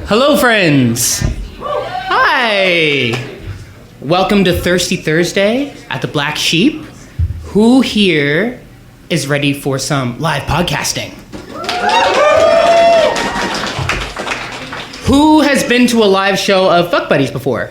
Hello, friends. Hi. Welcome to Thirsty Thursday at the Black Sheep. Who here is ready for some live podcasting? Who has been to a live show of Fuck Buddies before?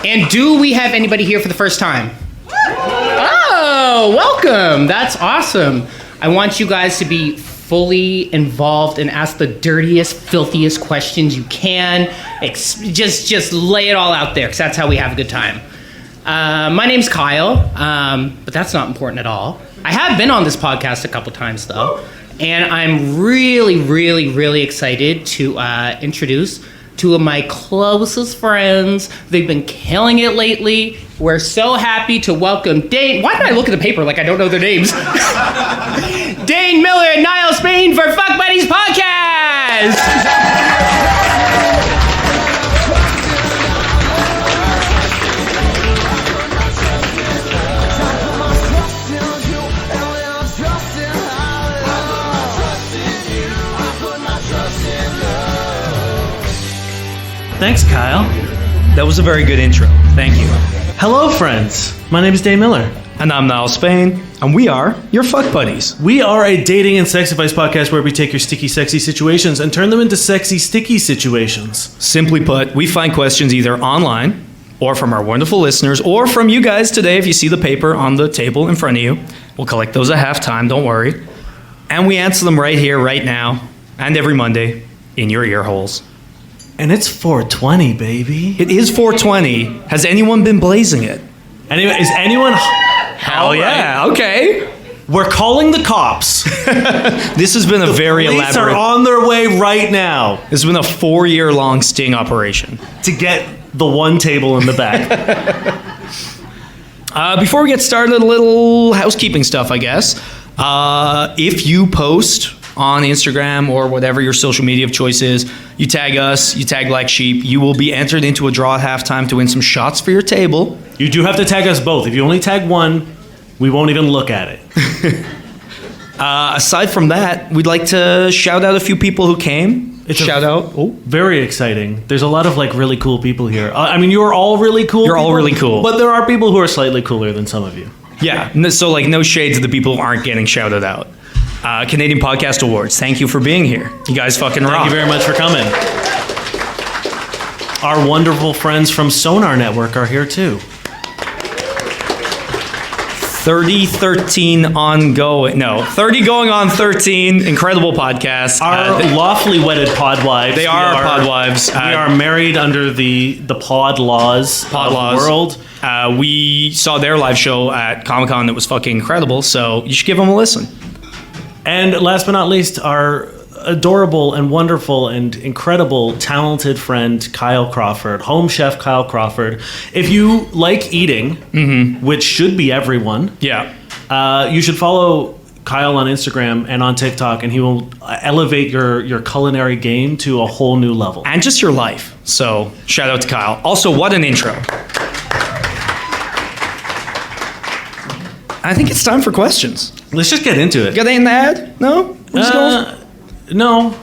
And do we have anybody here for the first time? Oh, welcome. That's awesome. I want you guys to be fully involved and ask the dirtiest, filthiest questions you can. Just lay it all out there, because that's how we have a good time. My name's Kyle, but that's not important at all. I have been on this podcast a couple times, though, and I'm really excited to introduce two of my closest friends. They've been killing it lately. We're so happy to welcome Dane. Why did I look at the paper like I don't know their names? Dane Miller and Niall Spain for Fuck Buddies Podcast. Thanks, Kyle. That was a very good intro. Thank you. Hello, friends. My name is Dane Miller. And I'm Niall Spain, and we are your Fuck Buddies. We are a dating and sex advice podcast where we take your sticky, sexy situations and turn them into sexy, sticky situations. Simply put, we find questions either online, or from our wonderful listeners, or from you guys today if you see the paper on the table in front of you. We'll collect those at halftime, don't worry. And we answer them right here, right now, and every Monday in your ear holes. And it's 420, baby. It is 420. Has anyone been blazing it? Anyway, is anyone... Hell yeah, okay. We're calling the cops. This has been a very elaborate... The police are on their way right now. This has been a 4-year-long sting operation. To get the one table in the back. Before we get started, a little housekeeping stuff, I guess. If you post on Instagram or whatever your social media of choice is, you tag us, you tag Black Sheep, you will be entered into a draw at halftime to win some shots for your table. You do have to tag us both. If you only tag one, we won't even look at it. Aside from that, we'd like to shout out a few people who came. Very exciting. There's a lot of really cool people here. I mean, you're all really cool. You're all really cool. But there are people who are slightly cooler than some of you. Yeah, so no shade to the people who aren't getting shouted out. Canadian Podcast Awards, thank you for being here. You guys fucking rock. Thank you very much for coming. Our wonderful friends from Sonar Network are here too. 30 going on 13, incredible podcast. Our lawfully wedded podwives. They are our podwives. We are married under the pod laws of the world. We saw their live show at Comic-Con. It was fucking incredible, so you should give them a listen. And last but not least, our adorable and wonderful and incredible talented friend Kyle Crawford, home chef Kyle Crawford. If you like eating, which should be everyone, you should follow Kyle on Instagram and on TikTok, and he will elevate your culinary game to a whole new level. And just your life. So shout out to Kyle. Also, what an intro. I think it's time for questions. Let's just get into it. Got anything to add? No? No.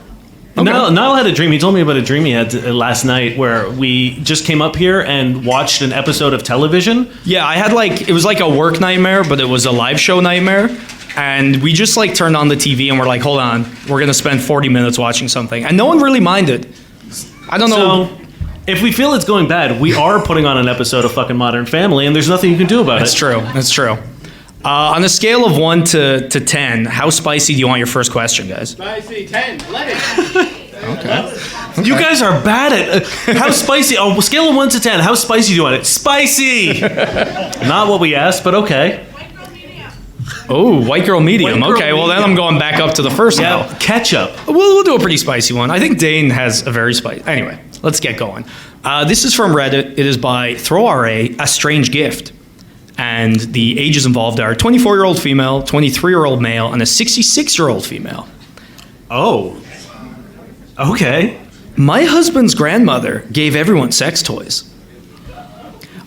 Okay. Niall had a dream. He told me about a dream he had last night where we just came up here and watched an episode of television. Yeah, I had it was like a work nightmare, but it was a live show nightmare. And we just turned on the TV and we're like, hold on, we're going to spend 40 minutes watching something. And no one really minded. I don't know. So, if we feel it's going bad, we are putting on an episode of fucking Modern Family, and there's nothing you can do about it. That's true. On a scale of 1 to 10, how spicy do you want your first question, guys? Spicy, 10, 11. Okay. You guys are bad at how spicy. On a scale of 1 to 10, how spicy do you want it? Spicy! Not what we asked, but okay. Oh, white girl medium. Okay, well then I'm going back up to the first now. Ketchup. We'll do a pretty spicy one. I think Dane has a very spicy. Anyway, let's get going. This is from Reddit. It is by ThrowRA, A Strange Gift. And the ages involved are 24-year-old female, 23-year-old male, and a 66-year-old female. Oh. Okay. My husband's grandmother gave everyone sex toys.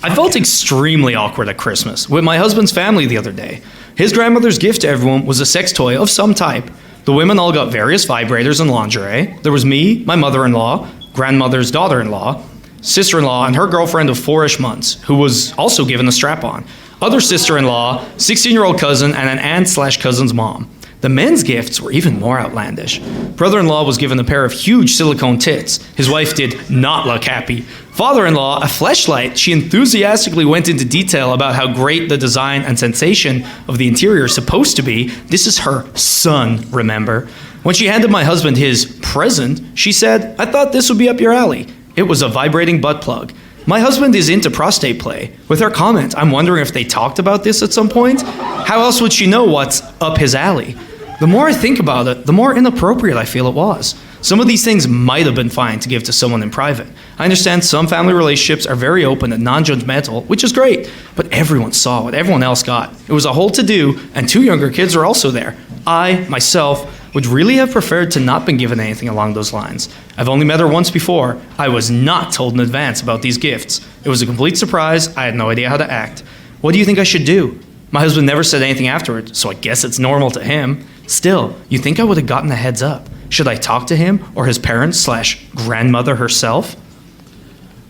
I felt extremely awkward at Christmas with my husband's family the other day. His grandmother's gift to everyone was a sex toy of some type. The women all got various vibrators and lingerie. There was me, my mother-in-law, grandmother's daughter-in-law, sister-in-law, and her girlfriend of 4-ish months, who was also given a strap-on. Other sister-in-law, 16-year-old cousin, and an aunt/cousin's mom. The men's gifts were even more outlandish. Brother-in-law was given a pair of huge silicone tits. His wife did not look happy. Father-in-law, a fleshlight. She enthusiastically went into detail about how great the design and sensation of the interior is supposed to be. This is her son, remember? When she handed my husband his present, she said, "I thought this would be up your alley." It was a vibrating butt plug. My husband is into prostate play. With her comment, I'm wondering if they talked about this at some point. How else would she know what's up his alley? The more I think about it, the more inappropriate I feel it was. Some of these things might have been fine to give to someone in private. I understand some family relationships are very open and non-judgmental, which is great, but everyone saw what everyone else got. It was a whole to-do, and 2 younger kids are also there. I, myself, would really have preferred to not been given anything along those lines. I've only met her once before. I was not told in advance about these gifts. It was a complete surprise. I had no idea how to act. What do you think I should do? My husband never said anything afterward, so I guess it's normal to him. Still, you think I would have gotten a heads up? Should I talk to him or his parents/grandmother herself?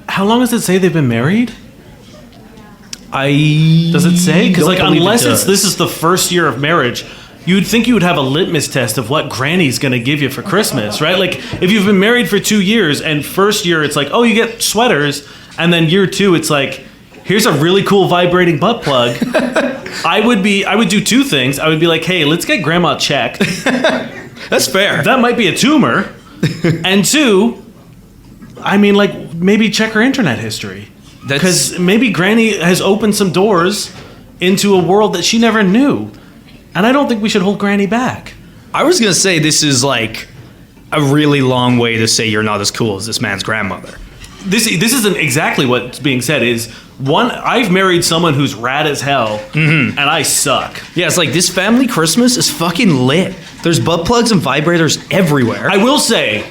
How long does it say they've been married? Does it say? Because like, unless this is the first year of marriage, you'd think you would have a litmus test of what Granny's gonna give you for Christmas, right? Like, if you've been married for 2 years and first year it's like, oh, you get sweaters, and then year 2 it's like, here's a really cool vibrating butt plug. I would do 2 things. I would be like, hey, let's get grandma checked. That's fair. That might be a tumor. And 2, I mean, like, maybe check her internet history. Because maybe Granny has opened some doors into a world that she never knew. And I don't think we should hold Granny back. I was going to say this is like a really long way to say you're not as cool as this man's grandmother. This isn't exactly what's being said. Is one, I've married someone who's rad as hell, and I suck. Yeah, it's like this family Christmas is fucking lit. There's butt plugs and vibrators everywhere. I will say,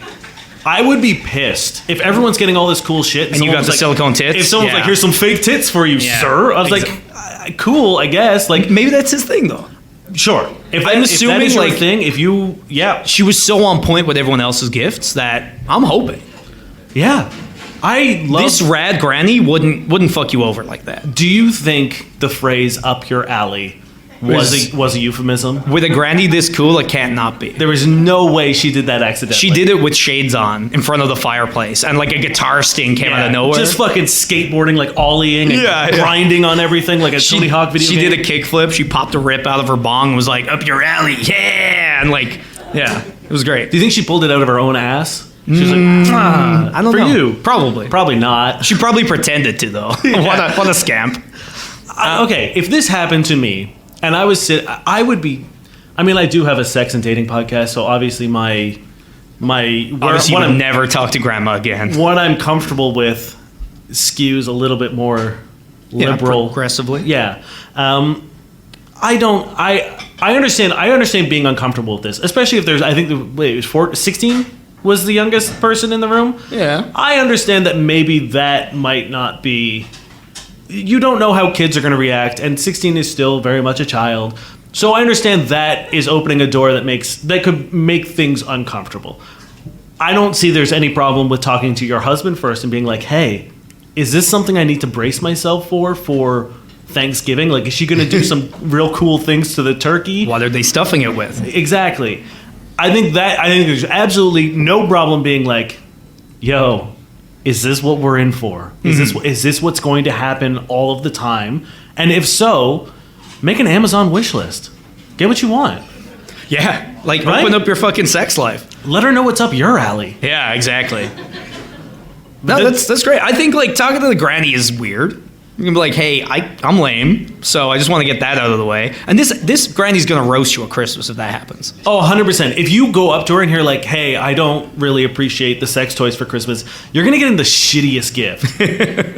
I would be pissed if everyone's getting all this cool shit and you got the silicone tits. If someone's like, "Here's some fake tits for you, sir," I was like, "Cool, I guess." Like, maybe that's his thing though. Sure. I'm assuming that is your like thing, she was so on point with everyone else's gifts that I'm hoping. Yeah. I love this rad granny wouldn't fuck you over like that. Do you think the phrase "up your alley" was a euphemism? With a granny this cool, it can't not be. There was no way she did that accidentally. She did it with shades on in front of the fireplace, and like a guitar sting came out of nowhere. Just fucking skateboarding, like ollieing and grinding on everything like a Tony Hawk video. She did a kickflip. She popped a rip out of her bong and was like, "Up your alley, yeah!" And like, yeah, it was great. Do you think she pulled it out of her own ass? She was like, I don't know. For you. Probably not. She probably pretended to, though. What a scamp. Okay, if this happened to me, and I would be, I mean, I do have a sex and dating podcast, so obviously obviously you would never talk to grandma again. What I'm comfortable with skews a little bit more liberal. Progressively. Yeah. I understand being uncomfortable with this, especially if there's, I think, it was 16? Was the youngest person in the room? Yeah. I understand that maybe that might not be... You don't know how kids are going to react, and 16 is still very much a child. So I understand that is opening a door that could make things uncomfortable. I don't see there's any problem with talking to your husband first and being like, hey, is this something I need to brace myself for Thanksgiving? Like, is she going to do some real cool things to the turkey? What are they stuffing it with? Exactly. I think there's absolutely no problem being like, yo, is this what we're in for? Is this what's going to happen all of the time? And if so, make an Amazon wish list. Get what you want. Yeah, like open up your fucking sex life. Let her know what's up your alley. Yeah, exactly. No, that's great. I think like talking to the granny is weird. You can be like, hey, I'm lame, so I just want to get that out of the way. And this granny's going to roast you at Christmas if that happens. Oh, 100%. If you go up to her and you're like, hey, I don't really appreciate the sex toys for Christmas, you're going to get in the shittiest gift.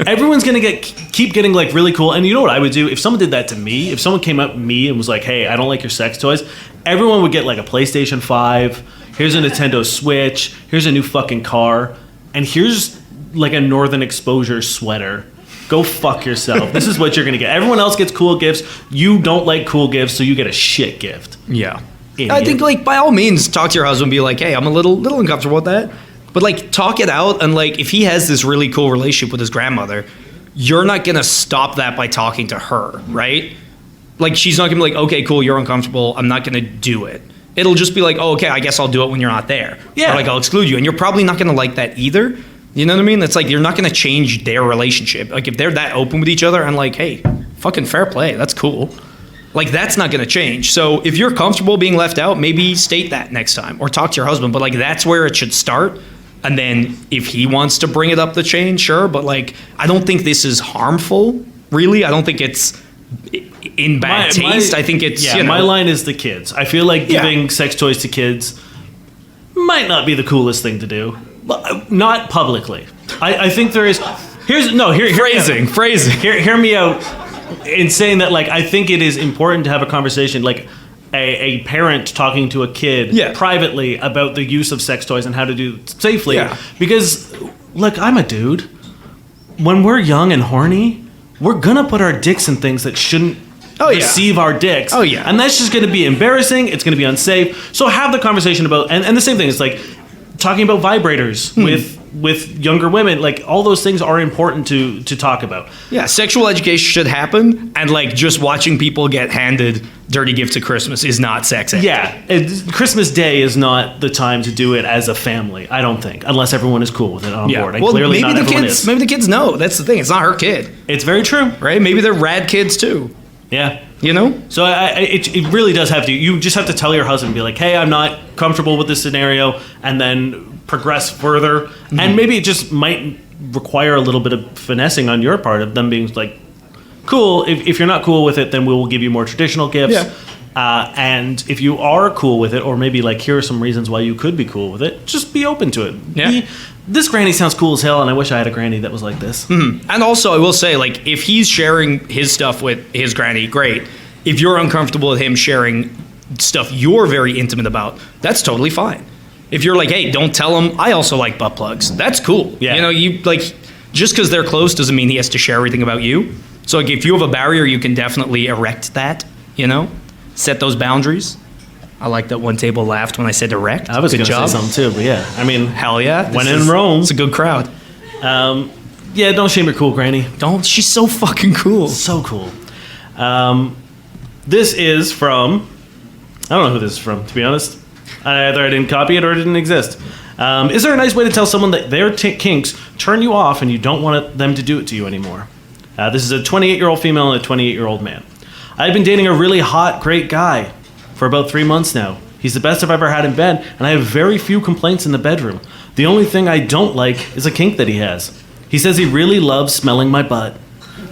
Everyone's going to keep getting like really cool. And you know what I would do? If someone did that to me, if someone came up to me and was like, hey, I don't like your sex toys, everyone would get like a PlayStation 5, here's a Nintendo Switch, here's a new fucking car, and here's like a Northern Exposure sweater. Go fuck yourself. This is what you're going to get. Everyone else gets cool gifts. You don't like cool gifts, so you get a shit gift. Yeah. I think, like, by all means, talk to your husband. Be like, hey, I'm a little uncomfortable with that. But, like, talk it out. And, like, if he has this really cool relationship with his grandmother, you're not going to stop that by talking to her, right? Like, she's not going to be like, okay, cool, you're uncomfortable. I'm not going to do it. It'll just be like, oh, okay, I guess I'll do it when you're not there. Yeah. Or, like, I'll exclude you. And you're probably not going to like that either. You know what I mean? It's like, you're not going to change their relationship. Like, if they're that open with each other and like, hey, fucking fair play, that's cool. Like, that's not going to change. So if you're comfortable being left out, maybe state that next time or talk to your husband. But, like, that's where it should start. And then if he wants to bring it up the chain, sure. But, like, I don't think this is harmful, really. I don't think it's in bad taste. I think it's, yeah, my line is the kids. I feel like giving sex toys to kids might not be the coolest thing to do. But not publicly. I think there is... Phrasing. Hear me out in saying that, like, I think it is important to have a conversation, like a parent talking to a kid privately about the use of sex toys and how to do it safely. Yeah. Because, look, I'm a dude. When we're young and horny, we're gonna put our dicks in things that shouldn't receive our dicks. Oh, yeah. And that's just gonna be embarrassing. It's gonna be unsafe. So have the conversation about... And the same thing is, like, talking about vibrators with younger women, like, all those things are important to talk about. Yeah, sexual education should happen, and, like, just watching people get handed dirty gifts at Christmas is not sex ed. Yeah, Christmas Day is not the time to do it as a family, I don't think, unless everyone is cool with it on board. And clearly not everyone is. Maybe the kids know. That's the thing. It's not her kid. It's very true. Right? Maybe they're rad kids, too. Yeah. You know? So it really does have to... You just have to tell your husband, be like, hey, I'm not comfortable with this scenario, and then progress further. Mm-hmm. And maybe it just might require a little bit of finessing on your part of them being like, cool, if you're not cool with it, then we will give you more traditional gifts. Yeah. And if you are cool with it, or maybe like, here are some reasons why you could be cool with it, just be open to it. Yeah. This granny sounds cool as hell, and I wish I had a granny that was like this. Mm-hmm. And also, I will say, like, if he's sharing his stuff with his granny, great. If you're uncomfortable with him sharing stuff you're very intimate about, that's totally fine. If you're like, hey, don't tell him I also like butt plugs, that's cool. Yeah. You know, you like, just because they're close doesn't mean he has to share everything about you. So, like, if you have a barrier, you can definitely erect that, you know, set those boundaries. I like that one table laughed when I said erect. I was going to say something too, but yeah. I mean, hell yeah. When in Rome. It's a good crowd. Yeah, don't shame your cool granny. Don't. She's so fucking cool. So cool. This is from... I don't know who this is from, to be honest. Either I didn't copy it or it didn't exist. Is there a nice way to tell someone that their kinks turn you off and you don't want them to do it to you anymore? This is a 28-year-old female and a 28-year-old man. I've been dating a really hot, great guy for about 3 months now. He's the best I've ever had in bed, and I have very few complaints in the bedroom. The only thing I don't like is a kink that he has. He says he really loves smelling my butt.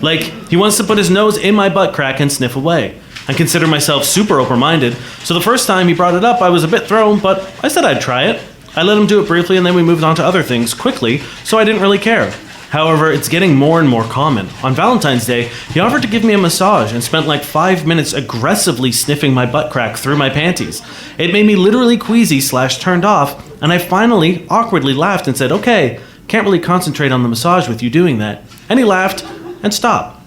Like, he wants to put his nose in my butt crack and sniff away. I consider myself super open-minded, so the first time he brought it up, I was a bit thrown, but I said I'd try it. I let him do it briefly, and then we moved on to other things quickly, so I didn't really care. However, it's getting more and more common. On Valentine's Day, he offered to give me a massage and spent like 5 minutes aggressively sniffing my butt crack through my panties. It made me literally queasy/turned off, and I finally awkwardly laughed and said, okay, can't really concentrate on the massage with you doing that. And he laughed and stopped.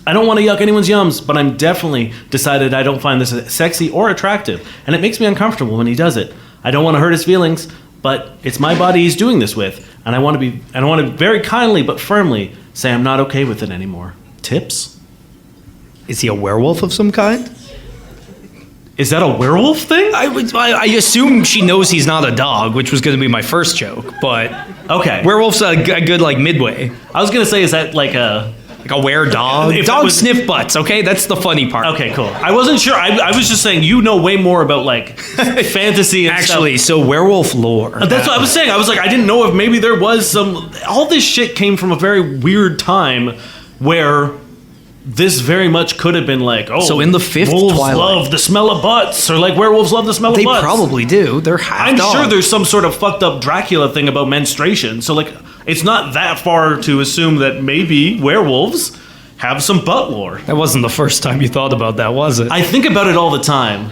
I don't want to yuck anyone's yums, but I'm definitely decided I don't find this sexy or attractive, and it makes me uncomfortable when he does it. I don't want to hurt his feelings, but it's my body he's doing this with, and I want to very kindly but firmly say I'm not okay with it anymore. Tips? Is he a werewolf of some kind? Is that a werewolf thing? I assume she knows he's not a dog, which was going to be my first joke, but okay. Werewolf's a good like midway. I was going to say, is that like a were-dog? Dogs sniff butts, okay? That's the funny part. Okay, cool. I wasn't sure. I was just saying, you know way more about, like, fantasy and Actually, stuff. So werewolf lore. That's what I was saying. I was like, I didn't know if maybe there was some... All this shit came from a very weird time where this very much could have been like, oh... So in the fifth wolves Twilight... love the smell of butts, or like werewolves love the smell of butts. They probably do. They're half I'm dog. sure there's some sort of fucked up Dracula thing about menstruation, so, like, it's not that far to assume that maybe werewolves... have some butt lore. That wasn't the first time you thought about that, was it? I think about it all the time.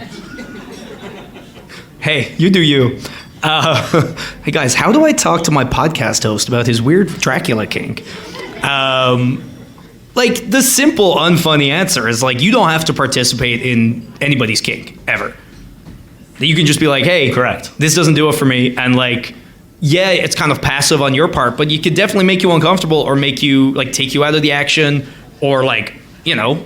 Hey, you do you. Hey guys, how do I talk to my podcast host about his weird Dracula kink? Like, the simple, unfunny answer is, like, you don't have to participate in anybody's kink, ever. That you can just be like, hey, Correct. this doesn't do it for me. And like, yeah, it's kind of passive on your part, but you could definitely make you uncomfortable or make you like take you out of the action or like, you know,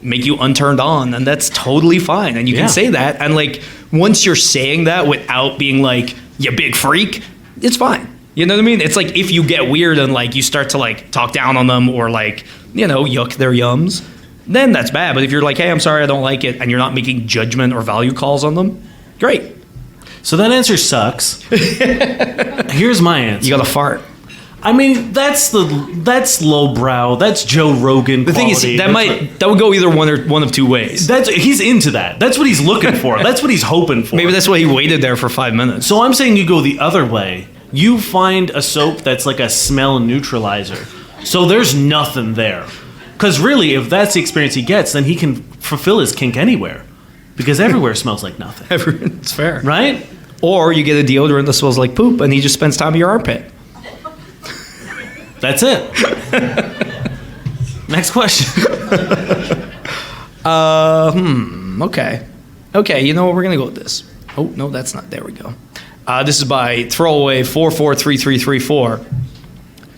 make you unturned on. And that's totally fine. And you Yeah. can say that. And like, once you're saying that without being like, you big freak, it's fine. You know what I mean? It's like if you get weird and like you start to like talk down on them or like, you know, yuck their yums, then that's bad. But if you're like, hey, I'm sorry, I don't like it, and you're not making judgment or value calls on them, great. So that answer sucks. Here's my answer. You got to fart. I mean, that's lowbrow. That's Joe Rogan. The thing is, that would go either one of two ways. He's into that. That's what he's looking for. That's what he's hoping for. Maybe that's why he waited there for 5 minutes. So I'm saying you go the other way. You find a soap that's like a smell neutralizer. So there's nothing there. Because really, if that's the experience he gets, then he can fulfill his kink anywhere. Because everywhere smells like nothing. It's fair. Right? Or you get a deodorant that smells like poop, and he just spends time in your armpit. That's it. Next question. Okay, you know what? We're going to go with this. Oh, no, that's not. There we go. This is by Throwaway 443334.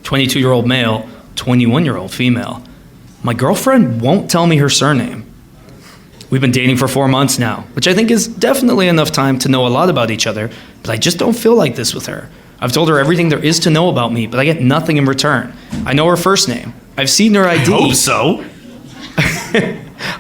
22-year-old male, 21-year-old female. My girlfriend won't tell me her surname. We've been dating for 4 months now, which I think is definitely enough time to know a lot about each other, but I just don't feel like this with her. I've told her everything there is to know about me, but I get nothing in return. I know her first name. I've seen her ID. I hope so.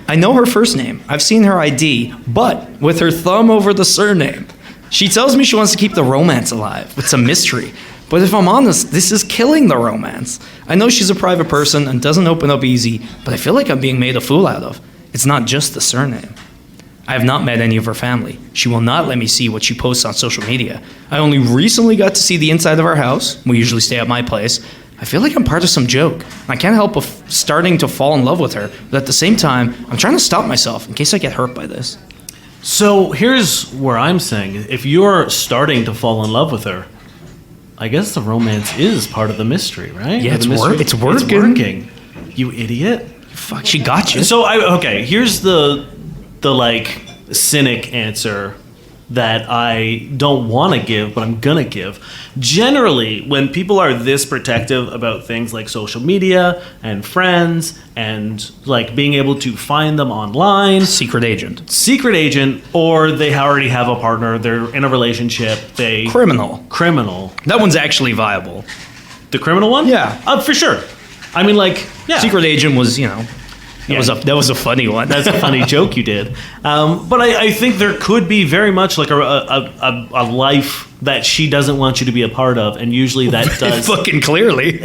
I know her first name. I've seen her ID, but with her thumb over the surname. She tells me she wants to keep the romance alive with some mystery. But if I'm honest, this is killing the romance. I know she's a private person and doesn't open up easy, but I feel like I'm being made a fool out of. It's not just the surname. I have not met any of her family. She will not let me see what she posts on social media. I only recently got to see the inside of our house. We usually stay at my place. I feel like I'm part of some joke. I can't help but starting to fall in love with her, but at the same time, I'm trying to stop myself in case I get hurt by this. So here's where I'm saying, if you're starting to fall in love with her, I guess the romance is part of the mystery, right? Yeah, it's working. It's working. You idiot. Fuck, she got you. So here's the like cynic answer that I don't want to give, but I'm gonna give. Generally, when people are this protective about things like social media and friends and like being able to find them online, Secret agent. or they already have a partner, they're in a relationship, Criminal. That one's actually viable. The criminal one? Yeah. For sure. I mean, like, yeah. Secret agent was, that was a funny one. That's a funny joke you did. But I think there could be very much like a life that she doesn't want you to be a part of, and usually that does. Fucking clearly.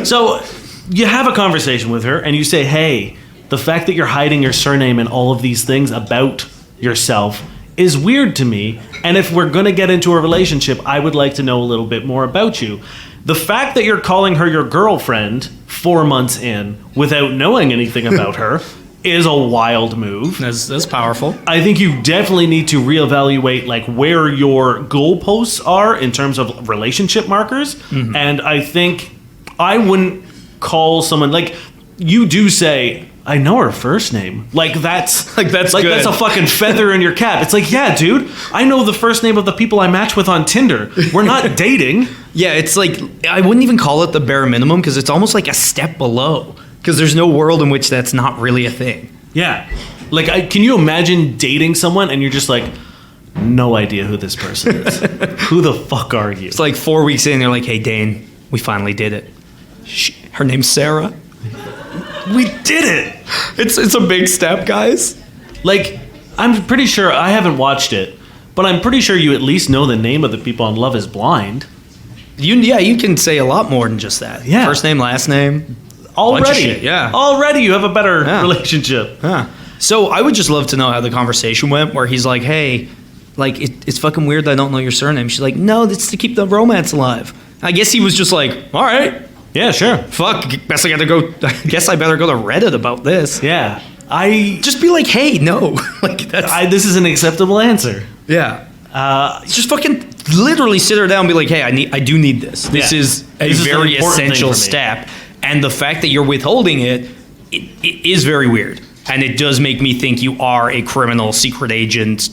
So you have a conversation with her, and you say, hey, the fact that you're hiding your surname and all of these things about yourself is weird to me, and if we're going to get into a relationship, I would like to know a little bit more about you. The fact that you're calling her your girlfriend 4 months in without knowing anything about her is a wild move. That's powerful. I think you definitely need to reevaluate like where your goalposts are in terms of relationship markers. Mm-hmm. And I think I wouldn't call someone like you do say, I know her first name. That's good. That's a fucking feather in your cap. It's like, yeah, dude, I know the first name of the people I match with on Tinder. We're not dating. Yeah, it's like, I wouldn't even call it the bare minimum because it's almost like a step below. Because there's no world in which that's not really a thing. Yeah. Like, can you imagine dating someone and you're just like, no idea who this person is. Who the fuck are you? It's like 4 weeks in, they're like, hey, Dane, we finally did it. Her name's Sarah. We did it. It's a big step, guys. Like, I'm pretty sure, I haven't watched it, but I'm pretty sure you at least know the name of the people on Love is Blind. You can say a lot more than just that. Yeah. First name, last name. Already. Shit, yeah. Already you have a better relationship. Yeah. So I would just love to know how the conversation went where he's like, hey, like, it's fucking weird that I don't know your surname. She's like, no, that's to keep the romance alive. I guess he was just like, all right. Yeah, sure. Fuck, I guess I better go to Reddit about this. Yeah. Just be like, hey, no. Like, this is an acceptable answer. Yeah. Just fucking literally sit her down and be like, hey, I do need this. This is a very essential step. And the fact that you're withholding it is very weird. And it does make me think you are a criminal secret agent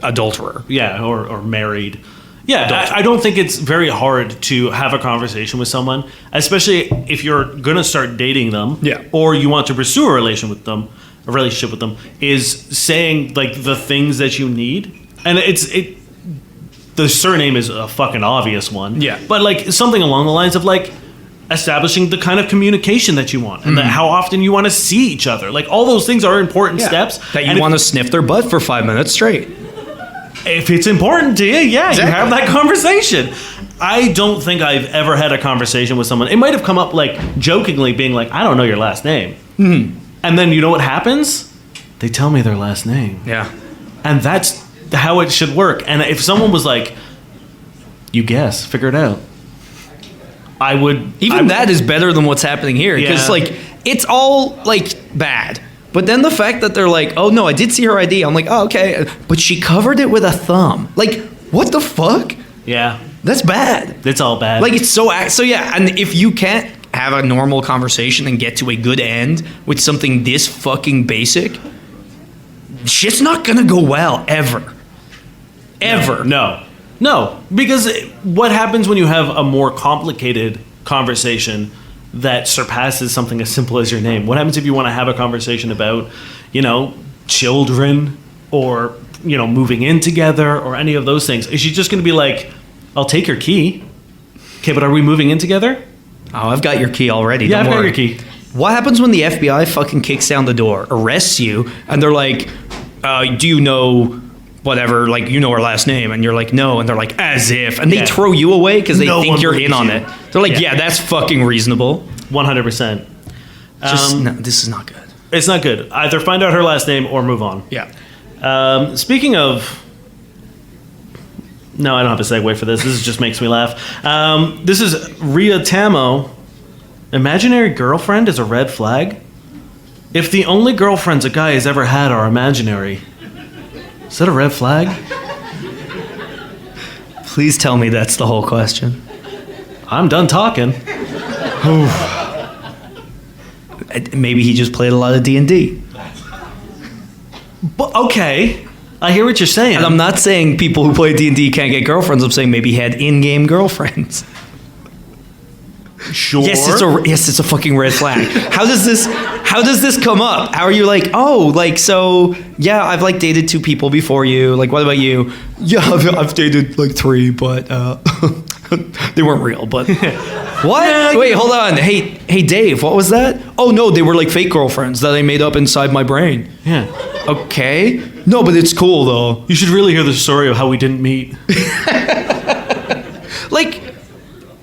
adulterer. Yeah, or married. Yeah, I don't think it's very hard to have a conversation with someone, especially if you're gonna start dating them, or you want to pursue a relationship with them. Is saying like the things that you need, and the surname is a fucking obvious one. Yeah, but like something along the lines of like establishing the kind of communication that you want, and how often you want to see each other. Like all those things are important steps. That you want to sniff their butt for 5 minutes straight. If it's important to you, you have that conversation. I don't think I've ever had a conversation with someone. It might have come up like jokingly, being like, "I don't know your last name," and then you know what happens? They tell me their last name. Yeah, and that's how it should work. And if someone was like, "You guess, figure it out," I would. That is better than what's happening here, because like it's all like bad. But then the fact that they're like, oh no, I did see her ID. I'm like, oh okay, but she covered it with a thumb. Like, what the fuck? Yeah, that's bad. It's all bad. Like it's so yeah. And if you can't have a normal conversation and get to a good end with something this fucking basic, shit's not gonna go well ever. Ever. No, because what happens when you have a more complicated conversation that surpasses something as simple as your name? What happens if you want to have a conversation about, children or, moving in together or any of those things? Is she just going to be like, I'll take your key. Okay, but are we moving in together? Oh, I've got your key already. Yeah, Don't I've worry. got your key. What happens when the FBI fucking kicks down the door, arrests you, and they're like, do you know whatever, like, you know her last name? And you're like, no. And they're like, as if. And they throw you away because they think you're in on it. They're like, yeah, that's fucking reasonable. 100%. No, this is not good. It's not good. Either find out her last name or move on. Yeah. Speaking of... No, I don't have a segue for this. This just makes me laugh. This is Ria Tamo. Imaginary girlfriend is a red flag? If the only girlfriends a guy has ever had are imaginary, is that a red flag? Please tell me that's the whole question. I'm done talking. Maybe he just played a lot of D&D. But, okay, I hear what you're saying. And I'm not saying people who play D&D can't get girlfriends. I'm saying maybe he had in-game girlfriends. Sure. Yes, it's a fucking red flag. How does this come up? How are you like, oh, like, so, yeah, I've like dated 2 people before you. Like, what about you? Yeah, I've dated like 3, but they weren't real. But what? Yeah, wait, hold on. Hey, Dave, what was that? Oh no, they were like fake girlfriends that I made up inside my brain. Yeah. Okay. No, but it's cool though. You should really hear the story of how we didn't meet. Like,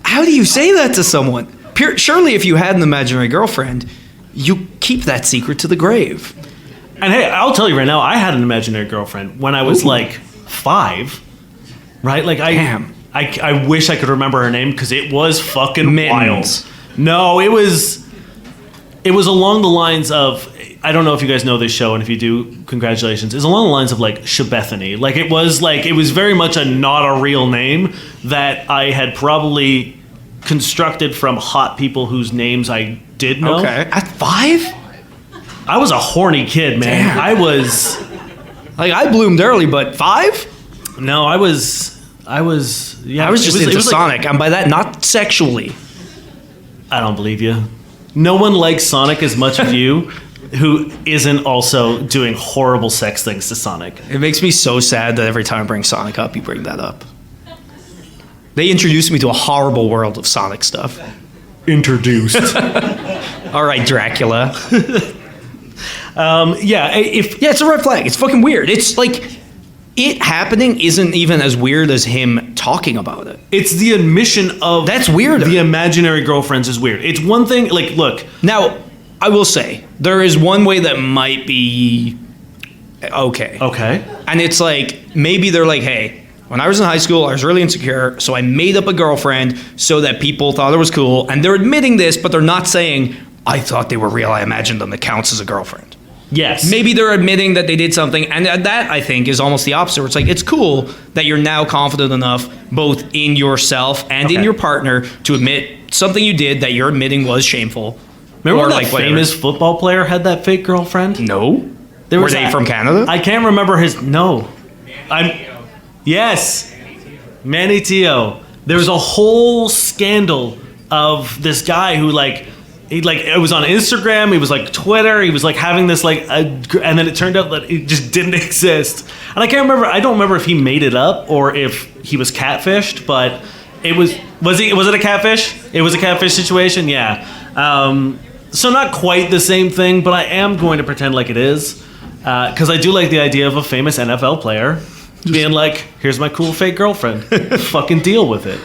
how do you say that to someone? Surely if you had an imaginary girlfriend, you keep that secret to the grave. And hey, I'll tell you right now, I had an imaginary girlfriend when I was like 5, right? Like I wish I could remember her name because it was fucking Mittens. wild. No, it was along the lines of, I don't know if you guys know this show, and if you do, congratulations. It's along the lines of like Shebethany. Like it was very much not a real name that I had probably constructed from hot people whose names I did know. Okay. At 5? I was a horny kid, man. Damn. I was like, I bloomed early, but 5? No, I was yeah. I was just into like, Sonic, and by that, not sexually. I don't believe you. No one likes Sonic as much as you, who isn't also doing horrible sex things to Sonic. It makes me so sad that every time I bring Sonic up, you bring that up. They introduced me to a horrible world of Sonic stuff. Introduced. All right, Dracula. It's a red flag. It's fucking weird. It's like, it happening isn't even as weird as him talking about it. It's the admission of... That's weird. The imaginary girlfriends is weird. It's one thing, like, look. Now, I will say, there is one way that might be okay. Okay. And it's like, maybe they're like, hey, when I was in high school, I was really insecure, so I made up a girlfriend so that people thought it was cool. And they're admitting this, but they're not saying, I thought they were real, I imagined them. It counts as a girlfriend. Yes. Maybe they're admitting that they did something, and that, I think, is almost the opposite. Where it's like, it's cool that you're now confident enough, both in yourself and in your partner, to admit something you did that you're admitting was shameful. Remember when that famous football player had that fake girlfriend? No. Were they from Canada? I can't remember his... No. Yes, Manny Teo. There's a whole scandal of this guy who it was on Instagram, he was like Twitter, he was like having this and then it turned out that it just didn't exist. And I don't remember if he made it up or if he was catfished, but was it a catfish? It was a catfish situation, yeah. So not quite the same thing, but I am going to pretend like it is. Because I do like the idea of a famous NFL player being like, here's my cool fake girlfriend. Fucking deal with it.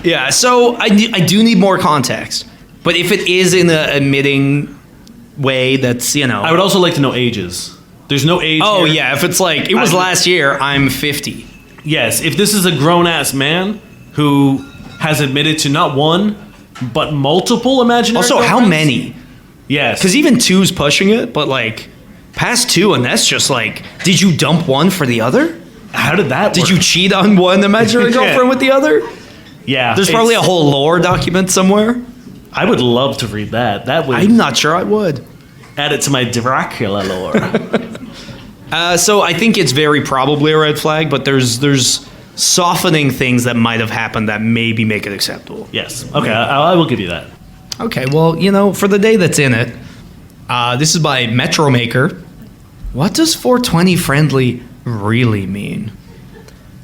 Yeah, so I do need more context. But if it is in an admitting way that's, I would also like to know ages. There's no age Oh, here. yeah, if it's like, it was last year, I'm 50. Yes, if this is a grown-ass man who has admitted to not one, but multiple imaginary Also, how girlfriends? many? Yes. Because even two's pushing it, but like, past two, and that's just like, did you dump one for the other? How did that work? Did you cheat on one imaginary Yeah. girlfriend with the other? Yeah. There's probably a whole lore document somewhere. I would love to read that. That would I'm not sure I would. add it to my Dracula lore. So I think it's very probably a red flag, but there's softening things that might have happened that maybe make it acceptable. Yes. Okay, I will give you that. Okay, well, for the day that's in it, this is by Metro Maker. What does 420 friendly really mean?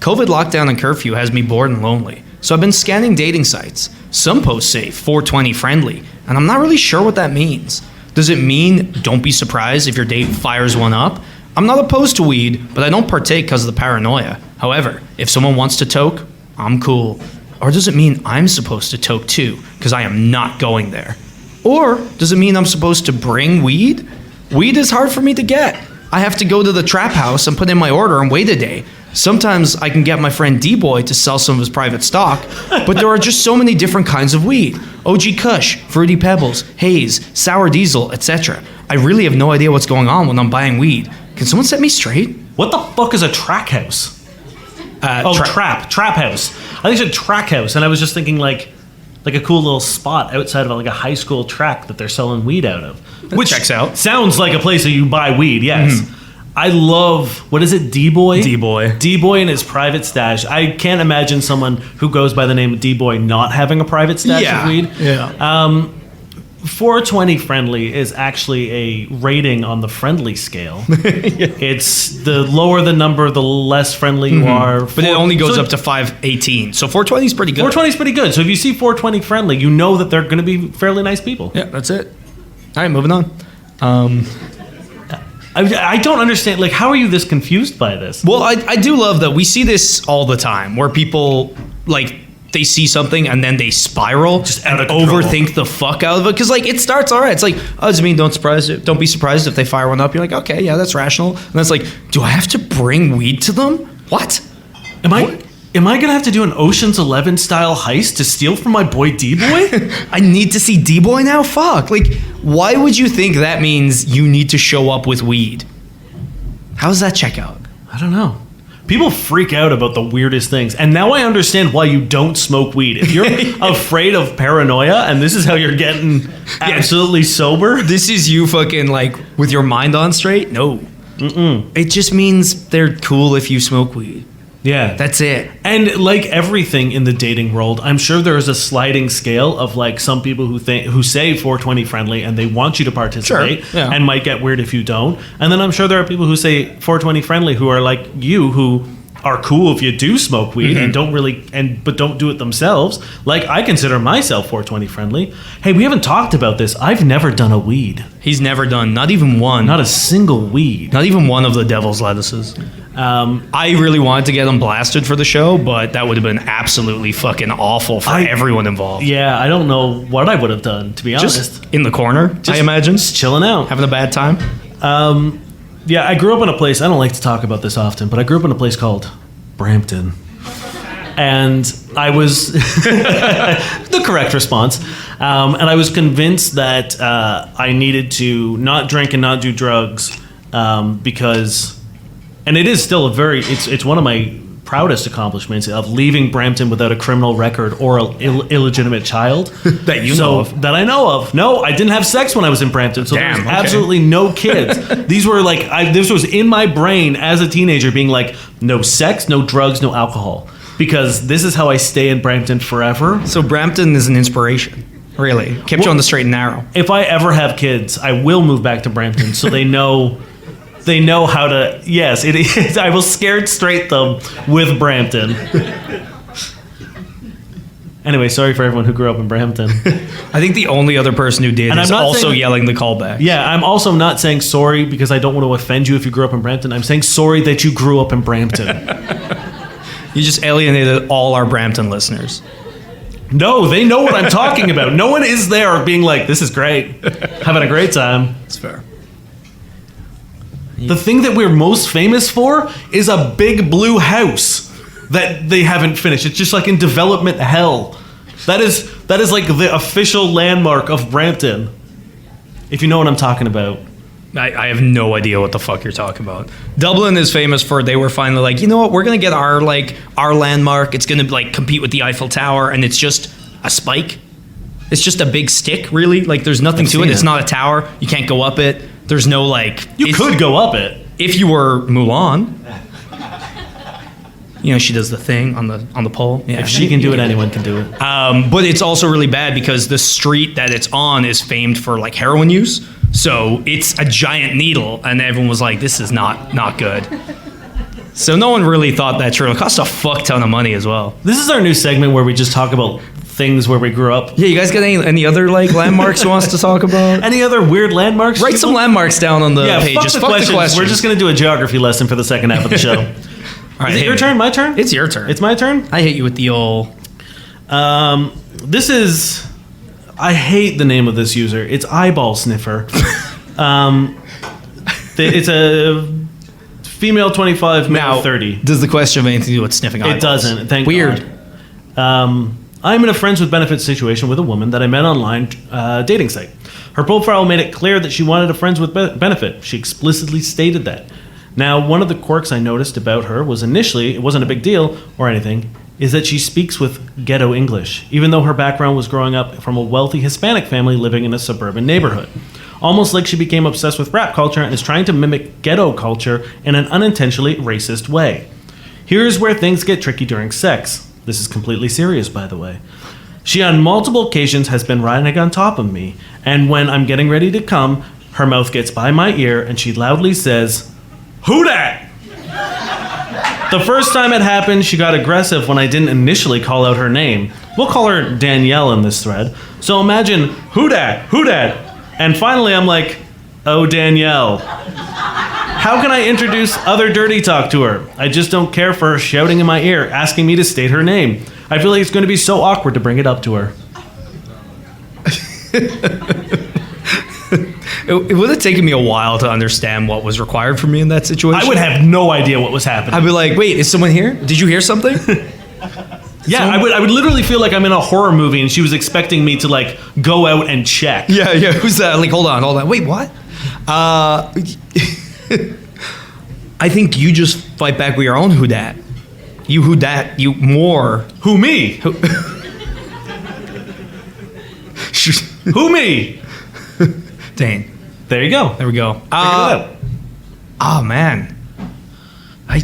COVID lockdown and curfew has me bored and lonely, so I've been scanning dating sites. Some posts say 420 friendly, and I'm not really sure what that means. Does it mean don't be surprised if your date fires one up? I'm not opposed to weed, but I don't partake because of the paranoia. However, if someone wants to toke, I'm cool. Or does it mean I'm supposed to toke too, because I am not going there? Or does it mean I'm supposed to bring weed? Weed is hard for me to get. I have to go to the trap house and put in my order and wait a day. Sometimes I can get my friend D-Boy to sell some of his private stock, but there are just so many different kinds of weed. OG Kush, Fruity Pebbles, Haze, Sour Diesel, etc. I really have no idea what's going on when I'm buying weed. Can someone set me straight? What the fuck is a track house? Trap house. I think it's a track house, and I was just thinking like a cool little spot outside of like a high school track that they're selling weed out of. Which checks out. Sounds like a place that you buy weed, yes. I love, what is it, D-Boy? D-Boy. D-Boy and his private stash. I can't imagine someone who goes by the name of D-Boy not having a private stash of weed. Yeah. 420 friendly is actually a rating on the friendly scale. It's the lower the number, the less friendly you are. But it only goes up to 518. So 420 is pretty good. 420 is pretty good. So if you see 420 friendly, you know that they're going to be fairly nice people. Yeah, that's it. All right, moving on. I don't understand. Like, how are you this confused by this? Well, I do love that we see this all the time where people, like, they see something and then they spiral Just and out of control. overthink the fuck out of it. Because, like, it starts all right. It's like, oh, does it mean don't be surprised if they fire one up? You're like, okay, yeah, that's rational. And then it's like, do I have to bring weed to them? What? Am I gonna have to do an Ocean's 11 style heist to steal from my boy D-Boy? I need to see D-Boy now? Fuck. Like, why would you think that means you need to show up with weed? How does that check out? I don't know. People freak out about the weirdest things, and now I understand why you don't smoke weed. If you're afraid of paranoia, and this is how you're getting absolutely sober, This is you fucking, like, with your mind on straight? No. Mm-mm. It just means they're cool if you smoke weed. yeah, That's it. And like everything in the dating world, I'm sure there is a sliding scale of like some people who say 420 friendly and they want you to participate Sure, yeah. and might get weird if you don't. And then I'm sure there are people who say 420 friendly who are like you who are cool if you do smoke weed and don't really but don't do it themselves. Like I consider myself 420 friendly. Hey, we haven't talked about this. I've never done a weed. He's never done, not even one. Not a single weed. Not even one of the devil's lettuces. I really wanted to get him blasted for the show, but that would have been absolutely fucking awful for everyone involved. Yeah, I don't know what I would have done, to be honest. Just in the corner, I imagine. Just chilling out. Having a bad time. Yeah, I grew up in a place, I don't like to talk about this often, but I grew up in a place called Brampton. And I was, the correct response, and I was convinced that I needed to not drink and not do drugs because, and it is still it's one of my proudest accomplishments of leaving Brampton without a criminal record or an illegitimate child. That you know of. That I know of. No, I didn't have sex when I was in Brampton, so Damn, there was okay. absolutely no kids. These were like, this was in my brain as a teenager being like, no sex, no drugs, no alcohol. Because this is how I stay in Brampton forever. So Brampton is an inspiration. Really. Kept you on the straight and narrow. If I ever have kids, I will move back to Brampton so they know how to. Yes, it is. I will scared straight them with Brampton. Anyway, sorry for everyone who grew up in Brampton. I think the only other person who did And is I'm not also saying- yelling the callback. Yeah, I'm also not saying sorry because I don't want to offend you if you grew up in Brampton. I'm saying sorry that you grew up in Brampton. You just alienated all our Brampton listeners. No, they know what I'm talking about. No one is there being like, this is great. Having a great time. That's fair. The thing that we're most famous for is a big blue house that they haven't finished. It's just like in development hell. That is like the official landmark of Brampton. If you know what I'm talking about. I have no idea what the fuck you're talking about. Dublin is famous for, they were finally like, you know what, we're gonna get our landmark. It's gonna like compete with the Eiffel Tower, and it's just a spike. It's just a big stick, really. Like there's nothing to it. seen It's it. not a tower. You can't go up it. There's no like. You could go up it. if you were Mulan. You know, she does the thing on the pole. Yeah. If she can do it, anyone can do it. But it's also really bad because the street that it's on is famed for like heroin use. So it's a giant needle, and everyone was like, "This is not good." So no one really thought that true. It cost a fuck ton of money as well. This is our new segment where we just talk about things where we grew up. Yeah, you guys got any other like landmarks you want us to talk about? Any other weird landmarks? Write some landmarks down on the page. Fuck Just the fuck questions. the questions. We're just going to do a geography lesson for the second half of the show. All right, Is it hit your me. turn? My turn? It's your turn. It's my turn? I hit you with the old. This is... I hate the name of this user. It's Eyeball Sniffer. It's a female 25, male Now, 30. Does the question have anything to do with sniffing eyeballs? It doesn't. Thank Weird. God. I'm in a friends with benefits situation with a woman that I met online dating site. Her profile made it clear that she wanted a friends with benefit. She explicitly stated that. Now, one of the quirks I noticed about her was initially, it wasn't a big deal or anything, is that she speaks with ghetto English, even though her background was growing up from a wealthy Hispanic family living in a suburban neighborhood. Almost like she became obsessed with rap culture and is trying to mimic ghetto culture in an unintentionally racist way. Here's where things get tricky during sex. This is completely serious, by the way. She on multiple occasions has been riding on top of me, and when I'm getting ready to come, her mouth gets by my ear and she loudly says, "Who dat?" The first time it happened, she got aggressive when I didn't initially call out her name. We'll call her Danielle in this thread. So imagine, "Who dat? Who dat?" And finally I'm like, "Oh, Danielle." How can I introduce other dirty talk to her? I just don't care for her shouting in my ear, asking me to state her name. I feel like it's going to be so awkward to bring it up to her. It would have taken me a while to understand what was required from me in that situation. I would have no idea what was happening. I'd be like, wait, is someone here? Did you hear something? Yeah, I would literally feel like I'm in a horror movie and she was expecting me to like go out and check. yeah, who's that? Like, hold on. Wait, what? I think you just fight back with your own who dat. You who dat, you more. Who me? Who me? Dane. There you go. There we go. Figured it out. Oh, man. I'm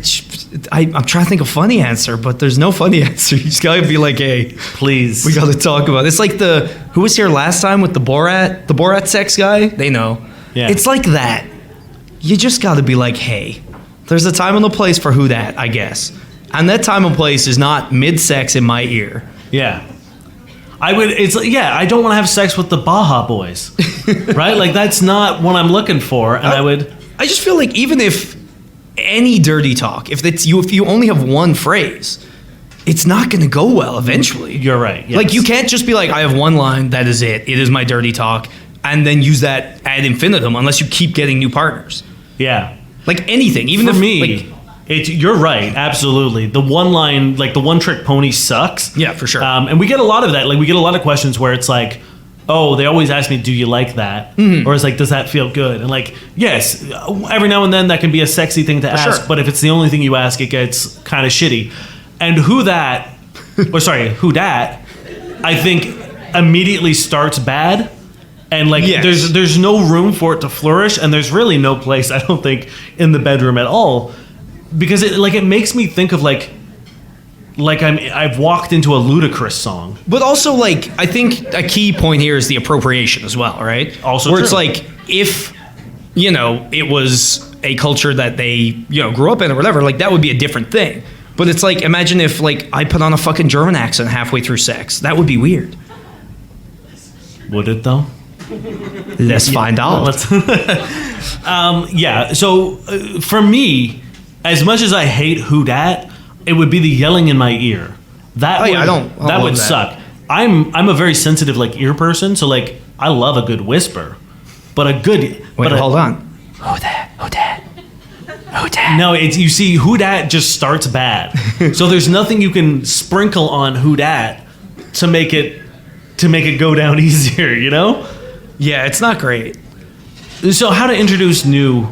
trying to think of a funny answer, but there's no funny answer. You just gotta be like, hey, Please. we gotta talk about it. It's like who was here last time with the Borat sex guy? They know. Yeah. It's like that. You just gotta be like, hey, there's a time and a place for who that, I guess. And that time and place is not mid-sex in my ear. Yeah. I don't want to have sex with the Baja Boys. Right? Like that's not what I'm looking for. And I just feel like even if any dirty talk, if you only have one phrase, it's not going to go well eventually. You're right. Yes. Like you can't just be like, I have one line, that is it. It is my dirty talk, and then use that ad infinitum unless you keep getting new partners. Yeah. Like anything, even For if me, you're right, absolutely. The one line, like the one trick pony sucks. Yeah, for sure. And we get a lot of that. Like we get a lot of questions where it's like, oh, they always ask me, do you like that? Or it's like, does that feel good? And like, yes, every now and then that can be a sexy thing to ask, sure. but if it's the only thing you ask, it gets kind of shitty. And who dat, I think immediately starts bad. And like, Yes. there's no room for it to flourish, and there's really no place, I don't think, in the bedroom at all, because it makes me think of like I've walked into a Ludacris song. But also, like, I think a key point here is the appropriation as well, right? Also where true. it's like, if, it was a culture that they, grew up in or whatever, like, that would be a different thing. But it's like, imagine if, like, I put on a fucking German accent halfway through sex. That would be weird. Would it though? Let's find out. So for me, as much as I hate who dat, it would be the yelling in my ear. That would, I don't that love would that. suck. I'm a very sensitive like ear person, so like I love a good whisper, but a good. Wait, hold on. Who that? No, it's you see who dat just starts bad. So there's nothing you can sprinkle on who dat to make it go down easier. Yeah, it's not great. So how to introduce new